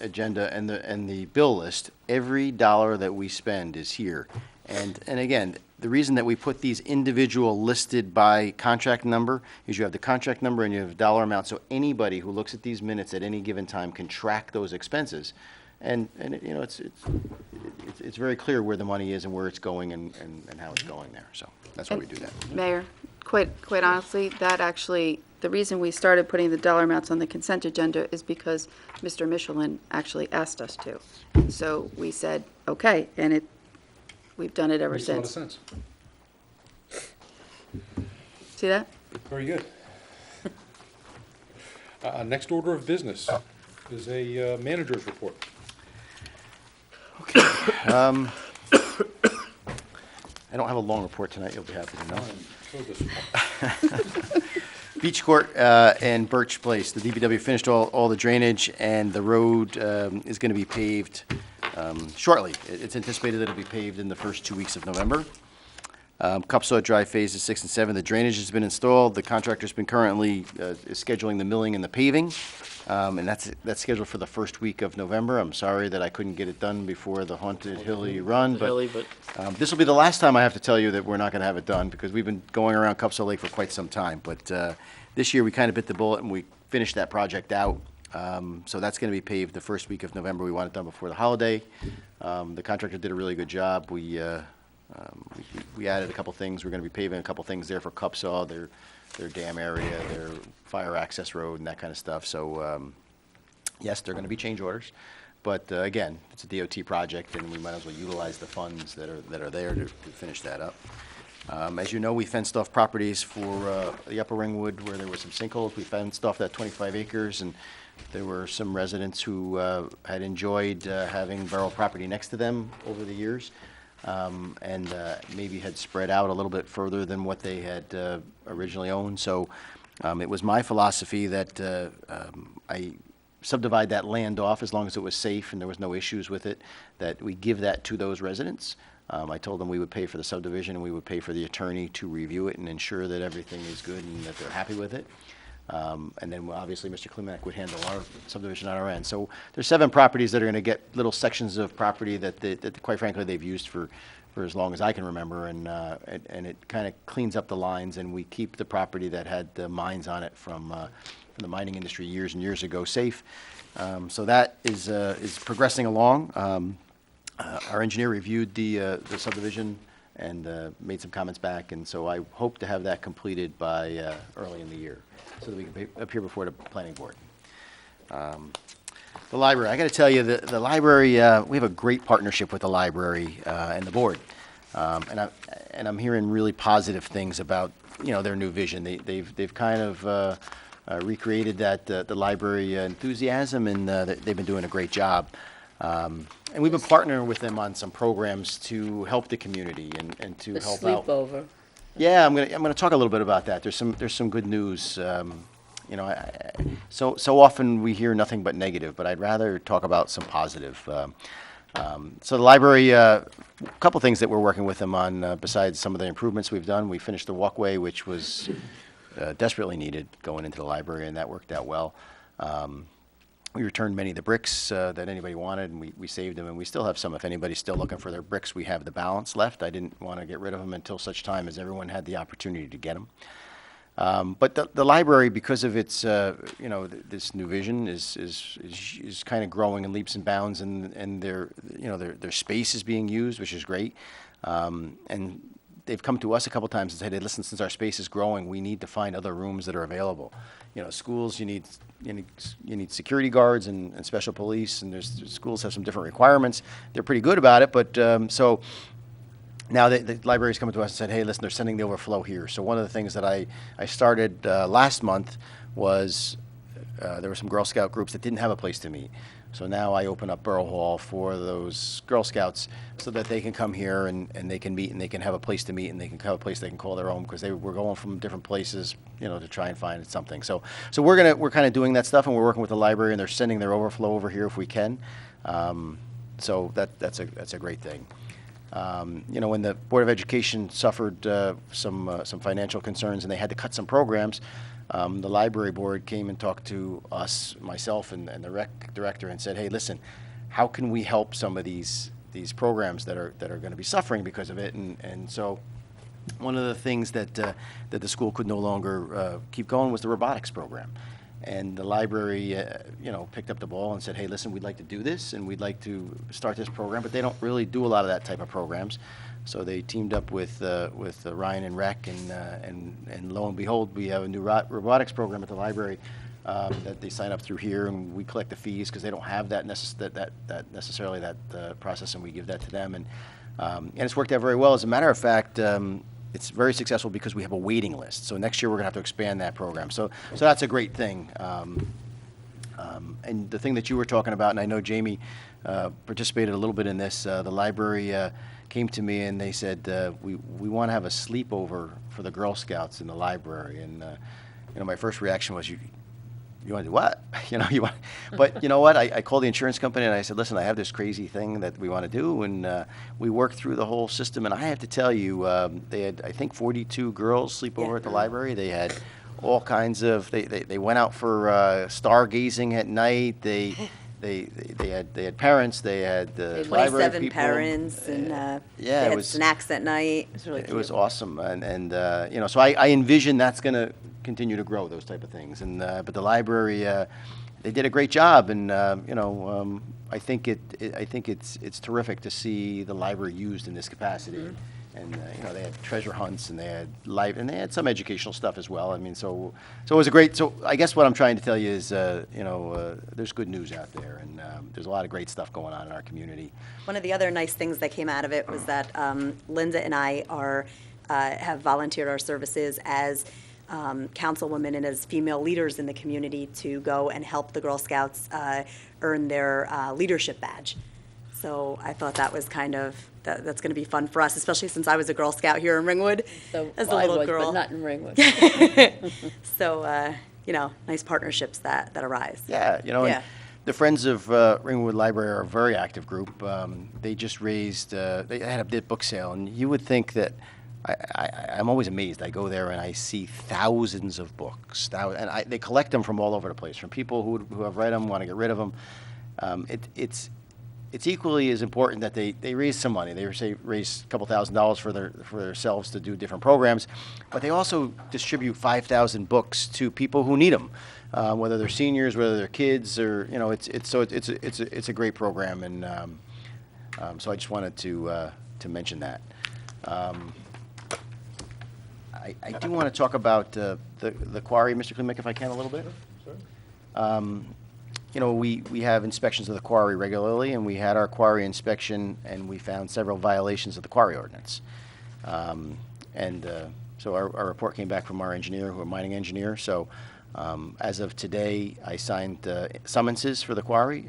[SPEAKER 5] agenda, and the bill list, every dollar that we spend is here. And again, the reason that we put these individual listed by contract number is you have the contract number and you have dollar amount, so anybody who looks at these minutes at any given time can track those expenses. And you know, it's very clear where the money is and where it's going and how it's going there. So that's why we do that.
[SPEAKER 2] Mayor, quite honestly, that actually, the reason we started putting the dollar amounts on the consent agenda is because Mr. Michelin actually asked us to. So we said, okay, and we've done it ever
[SPEAKER 1] Makes a lot of
[SPEAKER 2] since.
[SPEAKER 1] sense.
[SPEAKER 2] See that?
[SPEAKER 1] Very good. Next order of business is a manager's report.
[SPEAKER 5] I don't have a long report tonight, you'll be happy to know.
[SPEAKER 1] So disappointed.
[SPEAKER 5] Beach Court and Birch Place, the DPW finished all the drainage, and the road is going to be paved shortly. It's anticipated that it'll be paved in the first 2 weeks of November. Cupsaw Drive phases 6 and 7, the drainage has been installed. The contractor's been currently is scheduling the milling and the paving, and that's scheduled for the first week of November. I'm sorry that I couldn't get it done before the Haunted Hilly Run, but this will be the last time I have to tell you that we're not going to have it done, because we've been going around Cupsaw Lake for quite some time. But this year we kind of bit the bullet and we finished that project out. So that's going to be paved the first week of November. We want it done before the holiday. The contractor did a really good job. We added a couple things. We're going to be paving a couple things there for Cupsaw, their dam area, their fire access road, and that kind of stuff. So, yes, there are going to be change orders. But again, it's a DOT project, and we might as well utilize the funds that are there to finish that up. As you know, we fenced off properties for the Upper Ringwood where there were some sinkholes. We fenced off that 25 acres, and there were some residents who had enjoyed having borough property next to them over the years. And maybe had spread out a little bit further than what they had originally owned. So it was my philosophy that I subdivide that land off as long as it was safe and there was no issues with it, that we give that to those residents. I told them we would pay for the subdivision and we would pay for the attorney to review it and ensure that everything is good and that they're happy with it. And then obviously Mr. Klimek would handle our subdivision on our end. So there's 7 properties that are going to get little sections of property that quite frankly they've used for as long as I can remember, and it kind of cleans up the lines, and we keep the property that had the mines on it from the mining industry years and years ago safe. So that is progressing along. Our engineer reviewed the subdivision and made some comments back, and so I hope to have that completed by early in the year, so that we can appear before the planning board. The library, I got to tell you, the library, we have a great partnership with the library and the board, and I'm hearing really positive things about their new vision. They've kind of recreated the library enthusiasm, and they've been doing a great job. And we've been partnering with them on some programs to help the community and to help out.
[SPEAKER 11] Sleepover.
[SPEAKER 5] Yeah, I'm gonna talk a little bit about that. There's some good news. So often we hear nothing but negative, but I'd rather talk about some positive. So the library, a couple things that we're working with them on besides some of the improvements we've done. We finished the walkway, which was desperately needed going into the library, and that worked out well. We returned many of the bricks that anybody wanted, and we saved them, and we still have some. If anybody's still looking for their bricks, we have the balance left. I didn't want to get rid of them until such time as everyone had the opportunity to get them. But the library, because of its, this new vision, is kind of growing in leaps and bounds, and their space is being used, which is great. And they've come to us a couple times and said, hey, listen, since our space is growing, we need to find other rooms that are available. Schools, you need security guards and special police, and schools have some different requirements. They're pretty good about it, but so now the library's coming to us and said, hey, listen, they're sending the overflow here. So one of the things that I started last month was there were some Girl Scout groups that didn't have a place to meet. So now I open up Borough Hall for those Girl Scouts so that they can come here and they can meet and they can have a place to meet and they can have a place they can call their own, because they were going from different places, to try and find something. So we're kind of doing that stuff, and we're working with the library, and they're sending their overflow over here if we can. So that's a great thing. When the Board of Education suffered some financial concerns and they had to cut some programs, the library board came and talked to us, myself and the rec director, and said, hey, listen, how can we help some of these these programs that are going to be suffering because of it, and so one of the things that that the school could no longer keep going was the robotics program. And the library, picked up the ball and said, hey, listen, we'd like to do this, and we'd like to start this program, but they don't really do a lot of that type of programs. So they teamed up with Ryan and Rec, and lo and behold, we have a new robotics program at the library that they sign up through here, and we collect the fees because they don't have that necessarily that process, and we give that to them. And it's worked out very well. As a matter of fact, it's very successful because we have a waiting list. So next year we're going to have to expand that program. So that's a great thing. And the thing that you were talking about, and I know Jamie participated a little bit in this, the library came to me and they said, we want to have a sleepover for the Girl Scouts in the library. And my first reaction was, you want to do what? But you know what? I called the insurance company and I said, listen, I have this crazy thing that we want to do, and we worked through the whole system. And I have to tell you, they had, I think, 42 girls sleep over at the library. They had all kinds of. They went out for stargazing at night. They had parents. They had
[SPEAKER 7] 27
[SPEAKER 5] library people.
[SPEAKER 7] parents, and they had snacks at night. It was really cute.
[SPEAKER 5] It was awesome, and so I envision that's going to continue to grow, those type of things. And but the library, they did a great job, and I think it's terrific to see the library used in this capacity.
[SPEAKER 7] Mm-hmm.
[SPEAKER 5] And they had treasure hunts, and they had some educational stuff as well. I mean, so it was a great. So I guess what I'm trying to tell you is, there's good news out there, and there's a lot of great stuff going on in our community.
[SPEAKER 7] One of the other nice things that came out of it was that Linda and I have volunteered our services as councilwomen and as female leaders in the community to go and help the Girl Scouts earn their leadership badge. So I thought that was that's going to be fun for us, especially since I was a Girl Scout here in Ringwood as a little girl.
[SPEAKER 11] But not in Ringwood.
[SPEAKER 7] So, nice partnerships that arise.
[SPEAKER 5] Yeah, and the Friends of Ringwood Library are a very active group. They just raised, they had a book sale, and you would think that, I'm always amazed. I go there and I see thousands of books, and they collect them from all over the place, from people who have read them, want to get rid of them. It's equally as important that they raise some money. They raise a couple $1,000s for themselves to do different programs, but they also distribute 5,000 books to people who need them, whether they're seniors, whether they're kids, or it's a great program, and so I just wanted to mention that. I do want to talk about the quarry, Mr. Klimek, if I can, a little bit. We have inspections of the quarry regularly, and we had our quarry inspection, and we found several violations of the quarry ordinance. So our report came back from our engineer, who are mining engineer. So as of today, I signed summonses for the quarry,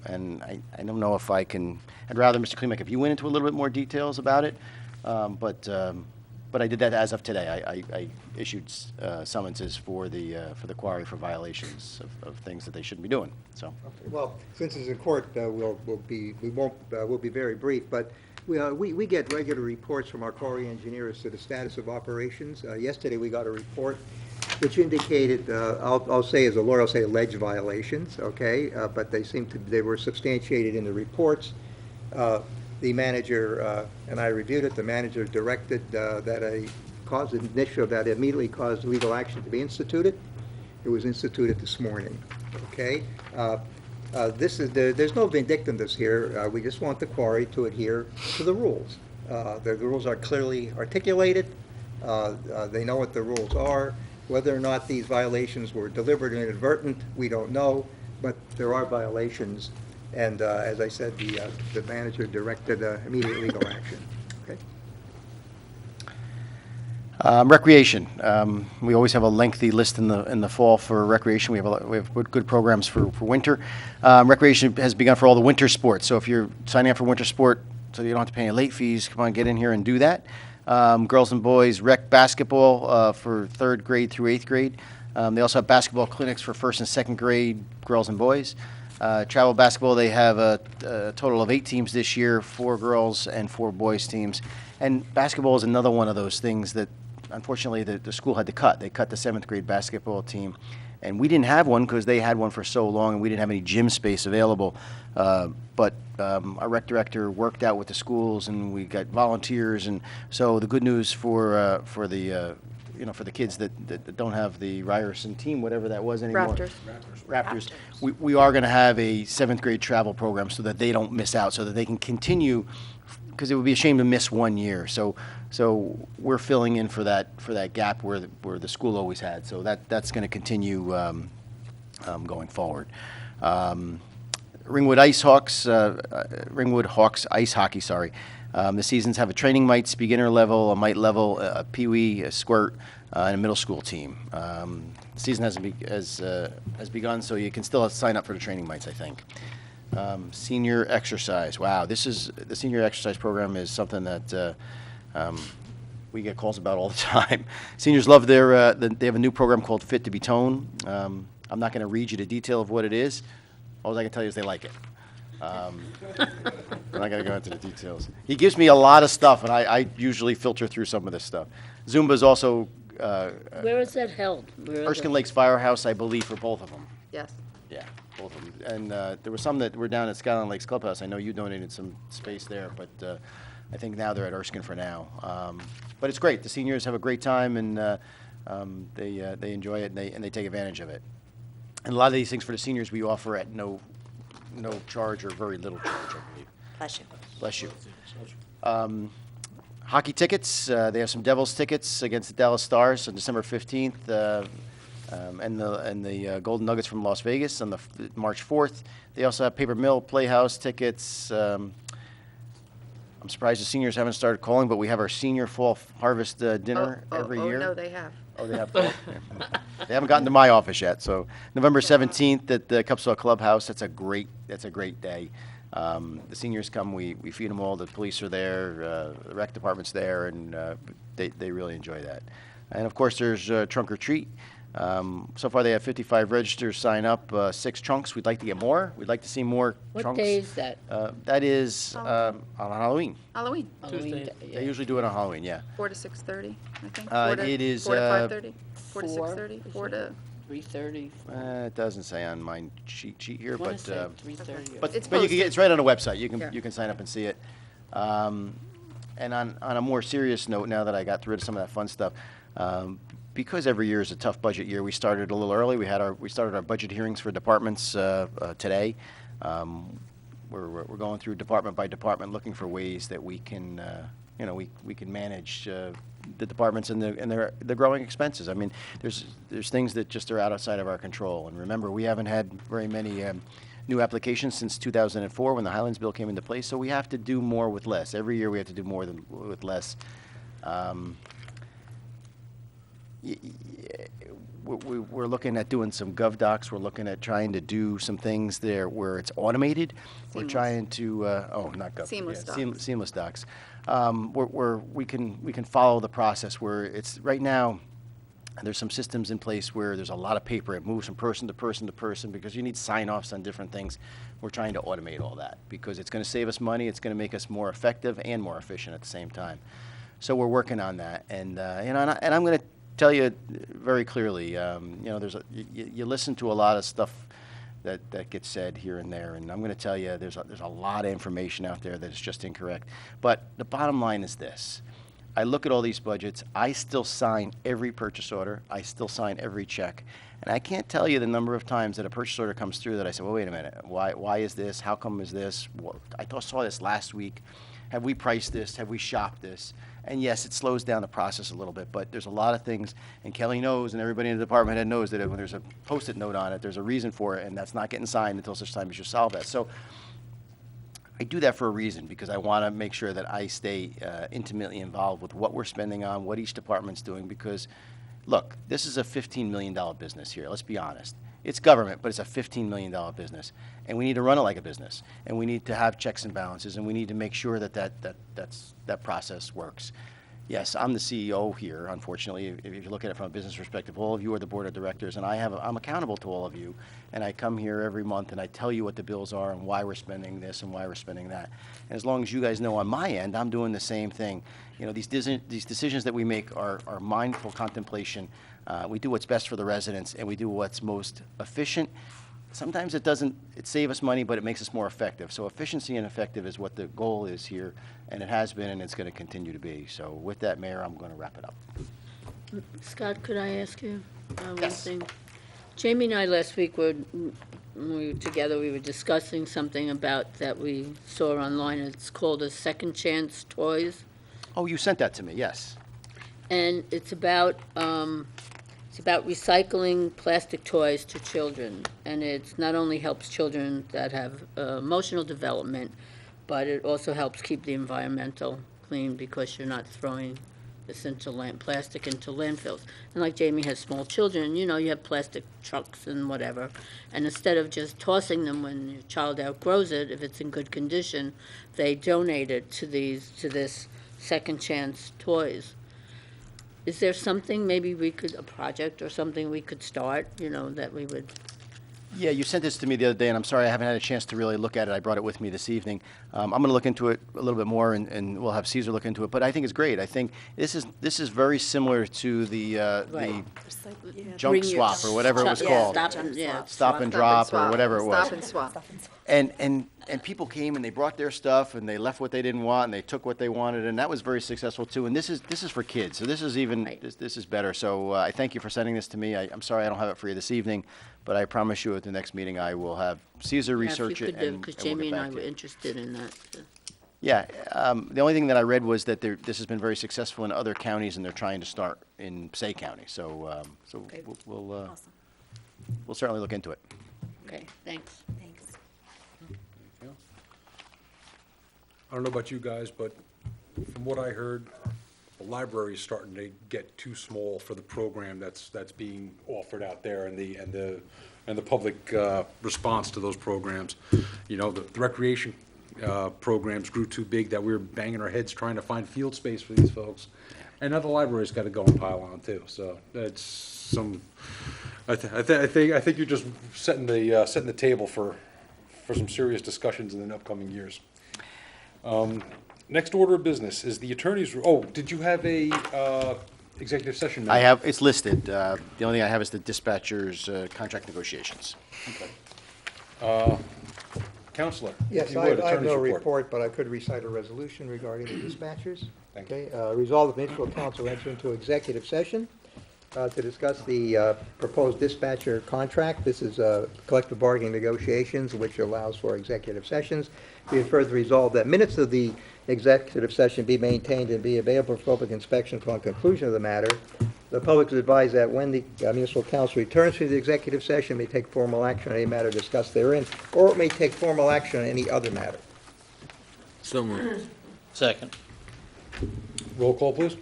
[SPEAKER 5] and I don't know if I can. I'd rather, Mr. Klimek, if you went into a little bit more details about it, but I did that as of today. I issued summonses for the quarry for violations of things that they shouldn't be doing. So.
[SPEAKER 16] Okay. Well, since it's in court, we'll be very brief. But we get regular reports from our quarry engineers to the status of operations. Yesterday we got a report which indicated, I'll say as a lawyer, I'll say alleged violations. Okay, but they were substantiated in the reports. The manager and I reviewed it. The manager directed that immediately caused legal action to be instituted. It was instituted this morning. Okay, there's no vindictiveness here. We just want the quarry to adhere to the rules. The rules are clearly articulated. They know what the rules are. Whether or not these violations were deliberate or inadvertent, we don't know. But there are violations. And as I said, the manager directed immediate legal action. Okay.
[SPEAKER 5] Recreation. We always have a lengthy list in the fall for recreation. We have good programs for winter. Recreation has begun for all the winter sports. So if you're signing up for winter sport, so you don't have to pay any late fees, come on, get in here and do that. Girls and boys rec basketball for 3rd grade through 8th grade. They also have basketball clinics for 1st and 2nd grade girls and boys. Travel basketball, they have a total of 8 teams this year, 4 girls and 4 boys teams. And basketball is another one of those things that, unfortunately, the school had to cut. They cut the 7th grade basketball team, And we didn't have one because they had one for so long, and we didn't have any gym space available. But our rec director worked out with the schools, and we got volunteers. And so the good news for the for the kids that don't have the Ryerson team, whatever that was anymore. Raptors. We are going to have a 7th grade travel program so that they don't miss out, so that they can continue, because it would be a shame to miss 1 year. So we're filling in for that gap where the school always had. So that's going to continue going forward. Ringwood Hawks ice hockey. Sorry. The seasons have a training mites, beginner level, a mite level, a peewee, a squirt, and a middle school team. The season has begun, so you can still sign up for the training mites, I think. Senior exercise. Wow, the senior exercise program is something that we get calls about all the time. Seniors love they have a new program called Fit to be Toned. I'm not going to read you the detail of what it is. All I can tell you is they like it. I'm not going to go into the details. He gives me a lot of stuff, and I usually filter through some of this stuff. Zumba is also
[SPEAKER 11] Where is that held?
[SPEAKER 5] Erskine Lakes Firehouse, I believe, for both of them.
[SPEAKER 2] Yes.
[SPEAKER 5] Yeah, both of them. And there were some that were down at Skyline Lakes Clubhouse. I know you donated some space there, but I think now they're at Erskine for now. But it's great. The seniors have a great time, and they enjoy it, and they take advantage of it. And a lot of these things for the seniors we offer at no charge or very little charge, I believe.
[SPEAKER 7] Bless you.
[SPEAKER 5] Bless you. Hockey tickets. They have some Devils tickets against the Dallas Stars on December 15th, and the Golden Nuggets from Las Vegas on March 4th. They also have Paper Mill Playhouse tickets. I'm surprised the seniors haven't started calling, but we have our senior fall harvest dinner every year.
[SPEAKER 2] Oh, no, they have.
[SPEAKER 5] Oh, they have. They haven't gotten to my office yet. So November 17th at the Cupswell Clubhouse. That's a great day. The seniors come. We feed them all. The police are there. The rec department's there, and they really enjoy that. And of course, there's trunk or treat. So far, they have 55 registers sign up. 6 trunks. We'd like to get more. We'd like to see more
[SPEAKER 11] What
[SPEAKER 5] trunks.
[SPEAKER 11] day is that?
[SPEAKER 5] That is on Halloween.
[SPEAKER 2] Halloween.
[SPEAKER 11] Halloween.
[SPEAKER 5] They usually do it on Halloween. Yeah.
[SPEAKER 2] 4 to 6:30, I think.
[SPEAKER 5] It is
[SPEAKER 2] 4 to 5:30. 4 to
[SPEAKER 11] 4,
[SPEAKER 2] 6:30. 4 to.
[SPEAKER 11] 3:30.
[SPEAKER 5] It doesn't say on my cheat here,
[SPEAKER 11] I wanna
[SPEAKER 5] but
[SPEAKER 11] say 3:30.
[SPEAKER 5] but
[SPEAKER 2] It's
[SPEAKER 5] you can
[SPEAKER 2] posted.
[SPEAKER 5] get, it's right on the website. You can
[SPEAKER 2] Yeah.
[SPEAKER 5] you can sign up and see it. And on a more serious note, now that I got rid of some of that fun stuff, because every year is a tough budget year, we started a little early. We started our budget hearings for departments today. We're going through department by department, looking for ways that we can we can manage the departments and their growing expenses. I mean, there's things that just are outside of our control. And remember, we haven't had very many new applications since 2004 when the Highlands Bill came into place. So we have to do more with less. Every year we have to do more with less. We're looking at doing some GovDocs. We're looking at trying to do some things there where it's automated. We're trying to not Gov.
[SPEAKER 2] Seamless
[SPEAKER 5] yeah,
[SPEAKER 2] docs.
[SPEAKER 5] Seamless docs. Where we can follow the process where it's right now. There's some systems in place where there's a lot of paper. It moves from person to person to person because you need sign-offs on different things. We're trying to automate all that because it's going to save us money. It's going to make us more effective and more efficient at the same time. So we're working on that, and I'm going to tell you very clearly. You listen to a lot of stuff that gets said here and there, and I'm going to tell you there's a lot of information out there that is just incorrect. But the bottom line is this. I look at all these budgets. I still sign every purchase order. I still sign every check. And I can't tell you the number of times that a purchase order comes through that I say, well, wait a minute. Why is this? How come is this? I saw this last week. Have we priced this? Have we shopped this? And yes, it slows down the process a little bit, but there's a lot of things, and Kelly knows, and everybody in the department head knows that when there's a Post-it note on it, there's a reason for it, and that's not getting signed until such time as you solve that. So I do that for a reason, because I want to make sure that I stay intimately involved with what we're spending on, what each department's doing, because, look, this is a $15 million business here. Let's be honest. It's government, but it's a $15 million business, and we need to run it like a business, and we need to have checks and balances, and we need to make sure that process works. Yes, I'm the CEO here, unfortunately. If you look at it from a business perspective, all of you are the board of directors, and I'm accountable to all of you. And I come here every month and I tell you what the bills are and why we're spending this and why we're spending that. And as long as you guys know on my end, I'm doing the same thing. You know, these decisions that we make are mindful contemplation. We do what's best for the residents, and we do what's most efficient. Sometimes it save us money, but it makes us more effective. So efficiency and effective is what the goal is here, and it has been, and it's going to continue to be. So with that, Mayor, I'm going to wrap it up.
[SPEAKER 11] Scott, could I ask you one thing? Jamie and I last week when we were together, we were discussing something about that we saw online. It's called a Second Chance Toys.
[SPEAKER 5] Oh, you sent that to me, yes.
[SPEAKER 11] And it's about recycling plastic toys to children. And it not only helps children that have emotional development, but it also helps keep the environmental clean because you're not throwing this plastic into landfills. And like Jamie has small children, you know, you have plastic trucks and whatever. And instead of just tossing them when your child outgrows it, if it's in good condition, they donate it to this Second Chance Toys. Is there something maybe a project or something we could start, you know, that we would?
[SPEAKER 5] Yeah, you sent this to me the other day, and I'm sorry I haven't had a chance to really look at it. I brought it with me this evening. I'm going to look into it a little bit more, and we'll have Caesar look into it. But I think it's great. I think this is very similar to the junk swap or whatever it was called. Stop and drop or whatever it was.
[SPEAKER 2] Stop and swap.
[SPEAKER 5] And people came and they brought their stuff and they left what they didn't want and they took what they wanted, and that was very successful too. And this is for kids, so this is even this is better. So I thank you for sending this to me. I'm sorry I don't have it for you this evening, but I promise you at the next meeting I will have Caesar research it and
[SPEAKER 11] because
[SPEAKER 5] we'll
[SPEAKER 11] Jamie
[SPEAKER 5] get
[SPEAKER 11] and I
[SPEAKER 5] back to
[SPEAKER 11] were
[SPEAKER 5] you.
[SPEAKER 11] interested in that.
[SPEAKER 5] Yeah, the only thing that I read was that this has been very successful in other counties, and they're trying to start in Passaic County. So we'll certainly look into it.
[SPEAKER 11] Okay, thanks.
[SPEAKER 1] I don't know about you guys, but from what I heard, the library is starting to get too small for the program that's being offered out there and the public response to those programs. You know, the recreation programs grew too big that we were banging our heads trying to find field space for these folks. And now the library's got to go and pile on too. So that's some. I think you're just setting the table for some serious discussions in the upcoming years. Next order of business is the attorney's. Oh, did you have a executive session minute?
[SPEAKER 5] I have, it's listed. The only thing I have is the dispatcher's contract negotiations.
[SPEAKER 1] Okay. Counselor, if
[SPEAKER 16] Yes,
[SPEAKER 1] you
[SPEAKER 16] I
[SPEAKER 1] would,
[SPEAKER 16] have no
[SPEAKER 1] attorney's
[SPEAKER 16] report, but I could recite a resolution regarding the dispatchers.
[SPEAKER 1] Thank you.
[SPEAKER 16] Okay, resolve the municipal council enter into executive session to discuss the proposed dispatcher contract. This is collective bargaining negotiations, which allows for executive sessions. Be it further resolved that minutes of the executive session be maintained and be available for public inspection upon conclusion of the matter. The public is advised that when the municipal council returns to the executive session, it may take formal action on any matter discussed therein, or it may take formal action on any other matter.
[SPEAKER 9] So moved.
[SPEAKER 3] Second.
[SPEAKER 1] Roll call, please.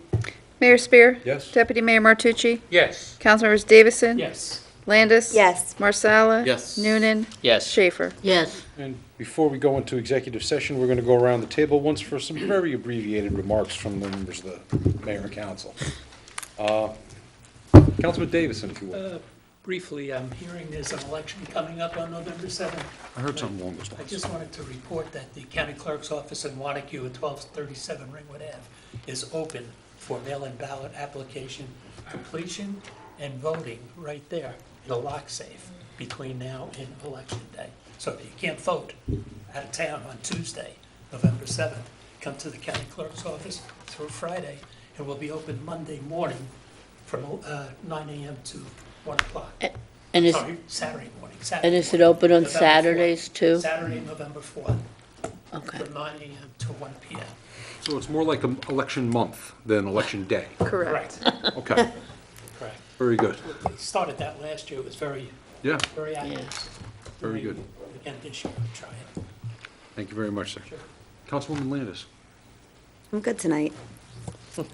[SPEAKER 2] Mayor Spear?
[SPEAKER 1] Yes.
[SPEAKER 2] Deputy Mayor Martucci?
[SPEAKER 17] Yes.
[SPEAKER 2] Councilmembers Davison?
[SPEAKER 17] Yes.
[SPEAKER 2] Landis?
[SPEAKER 7] Yes.
[SPEAKER 2] Marsala?
[SPEAKER 9] Yes.
[SPEAKER 2] Noonan?
[SPEAKER 3] Yes.
[SPEAKER 2] Schaefer?
[SPEAKER 11] Yes.
[SPEAKER 1] And before we go into executive session, we're going to go around the table once for some very abbreviated remarks from the members of the mayor and council. Councilman Davison, if you will.
[SPEAKER 18] Briefly, I'm hearing there's an election coming up on November 7th.
[SPEAKER 1] I heard something along those
[SPEAKER 18] I
[SPEAKER 1] lines.
[SPEAKER 18] just wanted to report that the county clerk's office in Wanacue at 1237 Ringwood Ave is open for mail-in ballot application completion and voting right there in a lock safe between now and election day. So if you can't vote out of town on Tuesday, November 7th, come to the county clerk's office through Friday, and we'll be open Monday morning from 9 a.m. to 1 o'clock.
[SPEAKER 11] And is,
[SPEAKER 18] Sorry, Saturday morning.
[SPEAKER 11] and is it open on
[SPEAKER 18] November 4th.
[SPEAKER 11] Saturdays too?
[SPEAKER 18] Saturday, November 4th.
[SPEAKER 11] Okay.
[SPEAKER 18] From 9 a.m. to 1 p.m.
[SPEAKER 1] So it's more like an election month than election day.
[SPEAKER 2] Correct.
[SPEAKER 1] Okay,
[SPEAKER 18] Correct.
[SPEAKER 1] very good.
[SPEAKER 18] We started that last year. It was very
[SPEAKER 1] Yeah,
[SPEAKER 18] active.
[SPEAKER 1] very good.
[SPEAKER 18] Again, this year, we'll try it.
[SPEAKER 1] Thank you very much, sir. Councilwoman Landis.
[SPEAKER 7] I'm good tonight.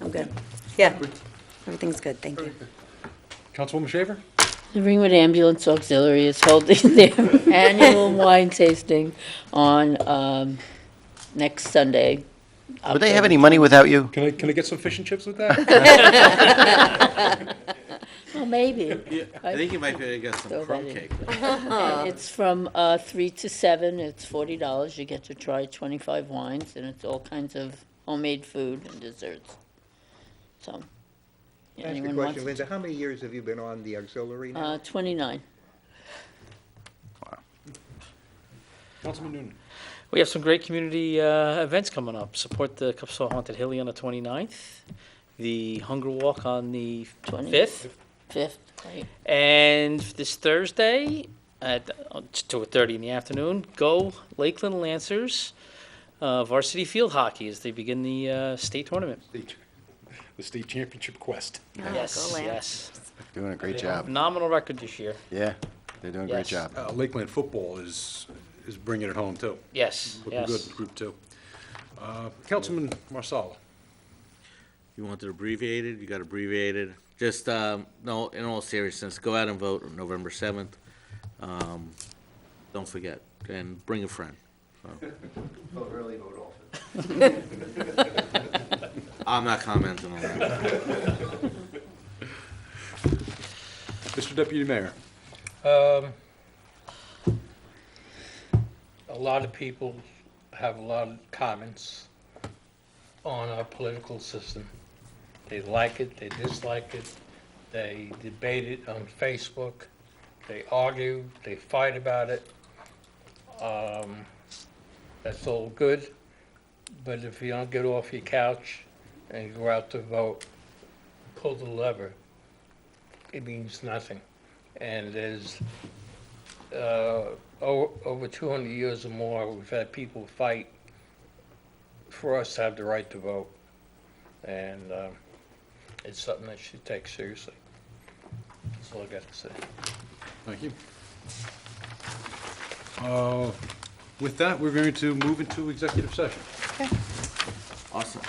[SPEAKER 7] I'm good. Yeah, everything's good, thank you.
[SPEAKER 1] Councilwoman Shaver?
[SPEAKER 11] The Ringwood Ambulance Auxiliary is holding their annual wine tasting on next Sunday,
[SPEAKER 5] Would they have any money without you?
[SPEAKER 1] Can I get some fish and chips with that?
[SPEAKER 11] Well, maybe.
[SPEAKER 9] I think you might be able to get some
[SPEAKER 11] Throw
[SPEAKER 9] crumb
[SPEAKER 11] that in.
[SPEAKER 9] cake.
[SPEAKER 11] And it's from 3 to 7, it's $40. You get to try 25 wines, and it's all kinds of homemade food and desserts. So,
[SPEAKER 16] Ask the
[SPEAKER 11] anyone
[SPEAKER 16] question,
[SPEAKER 11] wants
[SPEAKER 16] Linda, how many years have you been on the auxiliary now?
[SPEAKER 11] 29.
[SPEAKER 1] Councilman Noonan.
[SPEAKER 3] We have some great community events coming up. Support the Cups Haunted Hilly on the 29th, the Hunger Walk on the 5th,
[SPEAKER 11] 5th, right.
[SPEAKER 3] and this Thursday at 2:30 in the afternoon, go Lakeland Lancers varsity field hockey as they begin the state tournament.
[SPEAKER 1] The state championship quest.
[SPEAKER 3] Yes, yes.
[SPEAKER 5] Doing a great job.
[SPEAKER 3] Phenomenal record this year.
[SPEAKER 5] Yeah, they're doing a great
[SPEAKER 3] Yes.
[SPEAKER 5] job.
[SPEAKER 1] Lakeland football is bringing it home, too.
[SPEAKER 3] Yes,
[SPEAKER 1] Looking
[SPEAKER 3] yes.
[SPEAKER 1] good in Group 2. Councilman Marsala.
[SPEAKER 9] You want it abbreviated, you got abbreviated. Just, no, in all seriousness, go out and vote on November 7th. Don't forget, and bring a friend. So.
[SPEAKER 5] Vote early, vote often.
[SPEAKER 9] I'm not commenting on that.
[SPEAKER 1] Mr. Deputy Mayor.
[SPEAKER 17] A lot of people have a lot of comments on our political system. They like it, they dislike it, they debate it on Facebook, they argue, they fight about it. That's all good, but if you don't get off your couch and you go out to vote, pull the lever, it means nothing. And there's over 200 years or more, we've had people fight for us to have the right to vote. And it's something that should take seriously. That's all I got to say.
[SPEAKER 1] Thank you. With that, we're going to move into executive session.
[SPEAKER 9] Awesome.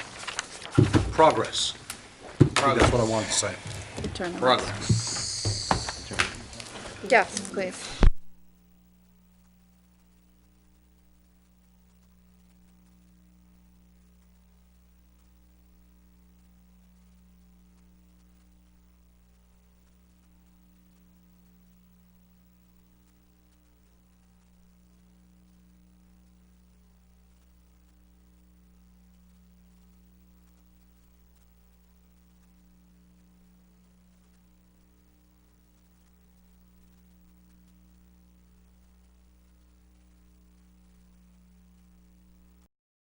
[SPEAKER 1] Progress. That's what I wanted to say.
[SPEAKER 2] Turn them off.
[SPEAKER 9] Progress.
[SPEAKER 2] Yes, please.